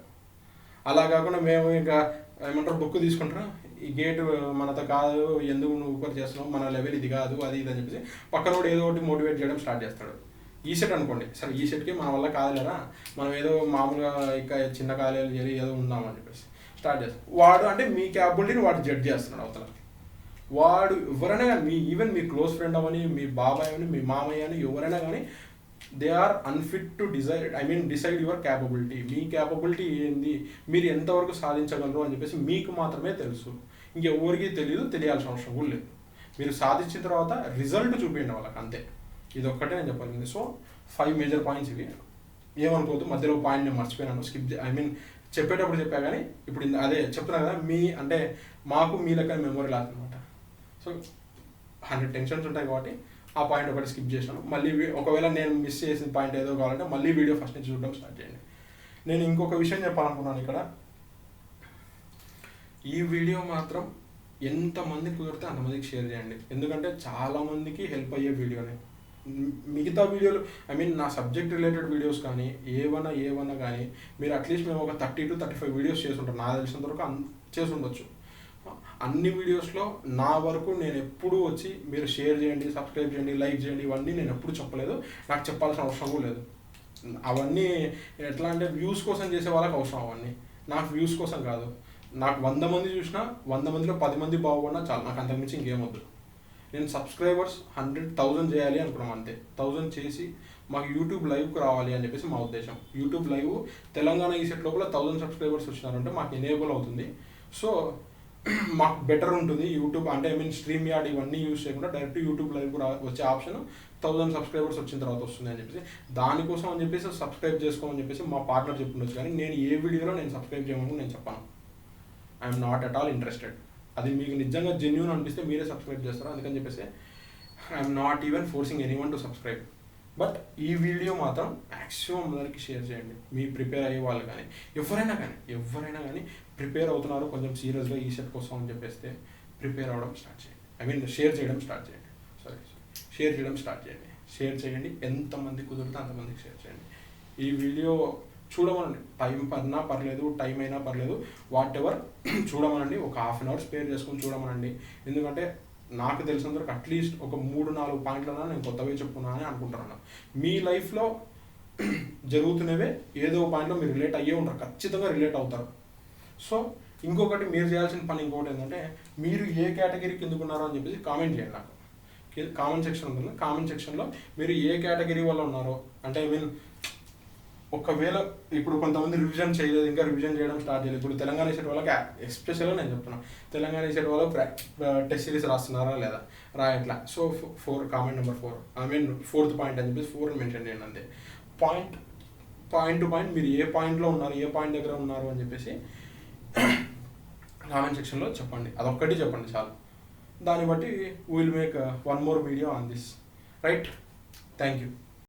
అలా కాకుండా మేము ఇంకా ఏమంటారు బుక్ తీసుకుంటారా, ఈ గేట్ మనతో కాదు, ఎందుకు నువ్వు ఒకటి చేస్తున్నావు, మన లెవెల్ ఇది కాదు, అది ఇది అని చెప్పేసి పక్కనోడు ఏదో ఒకటి మోటివేట్ చేయడం స్టార్ట్ చేస్తాడు. ఈసెట్ అనుకోండి, సరే ఈసెట్కి మన వల్ల కాదులేరా, మనం ఏదో మామూలుగా ఇంకా చిన్న కాలేజీలు చేరి ఏదో ఉందామని చెప్పేసి స్టార్ట్ చేస్తాడు. వాడు అంటే మీ క్యాపబిలిటీని వాడు జడ్జ్ చేస్తున్నాడు అవతల. వాడు ఎవరైనా కానీ ఈవెన్ మీ క్లోజ్ ఫ్రెండ్ అవని, మీ బాబాయ్ అని, మీ మామయ్య అని, ఎవరైనా కానీ they are unfit to decide your capability. మీ క్యాపబిలిటీ ఏంది, మీరు ఎంతవరకు సాధించగలరు అని చెప్పేసి మీకు మాత్రమే తెలుసు, ఇంకెవరికి తెలియాల్సిన అవసరం కూడా లేదు. మీరు సాధించిన తర్వాత రిజల్ట్ చూపించండి వాళ్ళకి, అంతే. ఇది ఒక్కటే నేను చెప్పాలి. సో 5 మేజర్ పాయింట్స్ ఇవి. ఏమనుకోవద్దు, మధ్యలో పాయింట్ నేను మర్చిపోయినాను, చెప్పేటప్పుడు చెప్పా కానీ ఇప్పుడు అదే చెప్తున్నా కదా, అంటే మాకు మీ లెక్క మెమొరీ లాస్ అనమాట. సో 100 టెన్షన్స్ ఉంటాయి కాబట్టి ఆ పాయింట్ ఒకటి స్కిప్ చేశాను. మళ్ళీ ఒకవేళ నేను మిస్ చేసిన పాయింట్ ఏదో కావాలంటే మళ్ళీ వీడియో ఫస్ట్ నుంచి చూడడం స్టార్ట్ చేయండి. నేను ఇంకొక విషయం చెప్పాలనుకున్నాను ఇక్కడ, ఈ వీడియో మాత్రం ఎంతమంది కుదిరితే అంతమందికి షేర్ చేయండి. ఎందుకంటే చాలామందికి హెల్ప్ అయ్యే వీడియోనే. మిగతా వీడియోలు నా సబ్జెక్ట్ రిలేటెడ్ వీడియోస్ కానీ ఏవన్నా కానీ మీరు అట్లీస్ట్ మేము ఒక 30 to 35 వీడియోస్ చేసి ఉంటాం, నాకు తెలిసినంత వరకు చేసి ఉండొచ్చు. అన్ని వీడియోస్లో నా వరకు నేను ఎప్పుడూ వచ్చి మీరు షేర్ చేయండి, సబ్స్క్రైబ్ చేయండి, లైక్ చేయండి ఇవన్నీ నేను ఎప్పుడు చెప్పలేదు, నాకు చెప్పాల్సిన అవసరం కూడా లేదు. అవన్నీ ఎట్లా అంటే వ్యూస్ కోసం చేసే వాళ్ళకి అవసరం, అవన్నీ నాకు వ్యూస్ కోసం కాదు. నాకు 100 మంది చూసినా 100 మందిలో 10 మంది బాగుపడినా చాలు, నాకు అంతకుమించి ఇంకేమొద్దు. నేను సబ్స్క్రైబర్స్ 100,000 చేయాలి అనుకున్నాం అంతే. 1000 చేసి మాకు యూట్యూబ్ లైవ్కి రావాలి అని చెప్పేసి మా ఉద్దేశం. యూట్యూబ్ లైవ్ తెలంగాణ ఈ సెట్ లోపల 1000 సబ్స్క్రైబర్స్ వచ్చినారంటే మాకు ఎనేబుల్ అవుతుంది. సో మాకు బెటర్ ఉంటుంది యూట్యూబ్, అంటే స్ట్రీమ్ యార్డ్ ఇవన్నీ యూజ్ చేయకుండా డైరెక్ట్ యూట్యూబ్ లైవ్ కూడా వచ్చే ఆప్షన్ 1000 సబ్స్క్రైబర్స్ వచ్చిన తర్వాత వస్తుంది అని చెప్పేసి, దానికోసం అని చెప్పేసి సబ్స్క్రైబ్ చేసుకోమని చెప్పేసి మా పార్ట్నర్ చెప్పుండొచ్చు. కానీ నేను ఏ వీడియోలో నేను సబ్స్క్రైబ్ చేయమని నేను చెప్పాను. I'm not at all interested. అది మీకు నిజంగా జెన్యూన్ అనిపిస్తే మీరే సబ్స్క్రైబ్ చేస్తారు, అందుకని చెప్పేసి I'm not even forcing anyone to subscribe. But ఈ వీడియో మాత్రం మ్యాక్సిమం అందరికి షేర్ చేయండి. మీ ప్రిపేర్ అయ్యే వాళ్ళు కానీ ఎవరైనా కానీ ప్రిపేర్ అవుతున్నారు కొంచెం సీరియస్గా ఈ సెట్ కోసం అని చెప్పేస్తే ప్రిపేర్ అవ్వడం స్టార్ట్ చేయండి. షేర్ చేయడం స్టార్ట్ చేయండి. షేర్ చేయండి. ఎంతమంది కుదిరితే అంతమందికి షేర్ చేయండి. ఈ వీడియో చూడమనండి, టైం పడినా పర్లేదు, టైం అయినా పర్లేదు, వాట్ ఎవర్ చూడమనండి. ఒక ½ an hour స్పేర్ చేసుకొని చూడమనండి. ఎందుకంటే నాకు తెలిసినంత వరకు అట్లీస్ట్ ఒక 3-4 పాయింట్లన్నా నేను కొత్తవే చెప్పుకున్నాను అని అనుకుంటున్నాను. మీ లైఫ్లో జరుగుతున్నవే ఏదో పాయింట్లో మీరు రిలేట్ అయ్యే ఉంటారు, ఖచ్చితంగా రిలేట్ అవుతారు. సో ఇంకొకటి మీరు చేయాల్సిన పని ఇంకొకటి ఏంటంటే, మీరు ఏ కేటగిరీ కిందకున్నారో అని చెప్పేసి కామెంట్ చేయండి. నాకు కామెంట్ సెక్షన్ ఉంటుంది, కామెంట్ సెక్షన్లో మీరు ఏ కేటగిరీ వల్ల ఉన్నారో, అంటే ఒకవేళ ఇప్పుడు కొంతమంది రివిజన్ చేయలేదు, ఇంకా రివిజన్ చేయడం స్టార్ట్ చేయలేదు. ఇప్పుడు తెలంగాణ సెట్ వాళ్ళకి ఎస్పెషల్గా నేను చెప్తున్నాను, తెలంగాణ సెట్ వాళ్ళకి టెస్ట్ సిరీస్ రాస్తున్నారా లేదా, రాయట్లా. So 4 comment number 4 4th point అని చెప్పేసి 4 మెన్షన్ చేయండి అంతే. పాయింట్ టు పాయింట్ మీరు ఏ పాయింట్లో ఉన్నారు, ఏ పాయింట్ దగ్గర ఉన్నారు అని చెప్పేసి కామెంట్ సెక్షన్లో చెప్పండి. అదొక్కటి చెప్పండి చాలు. దాన్ని బట్టి will make 1 more video on this. Right, thank you.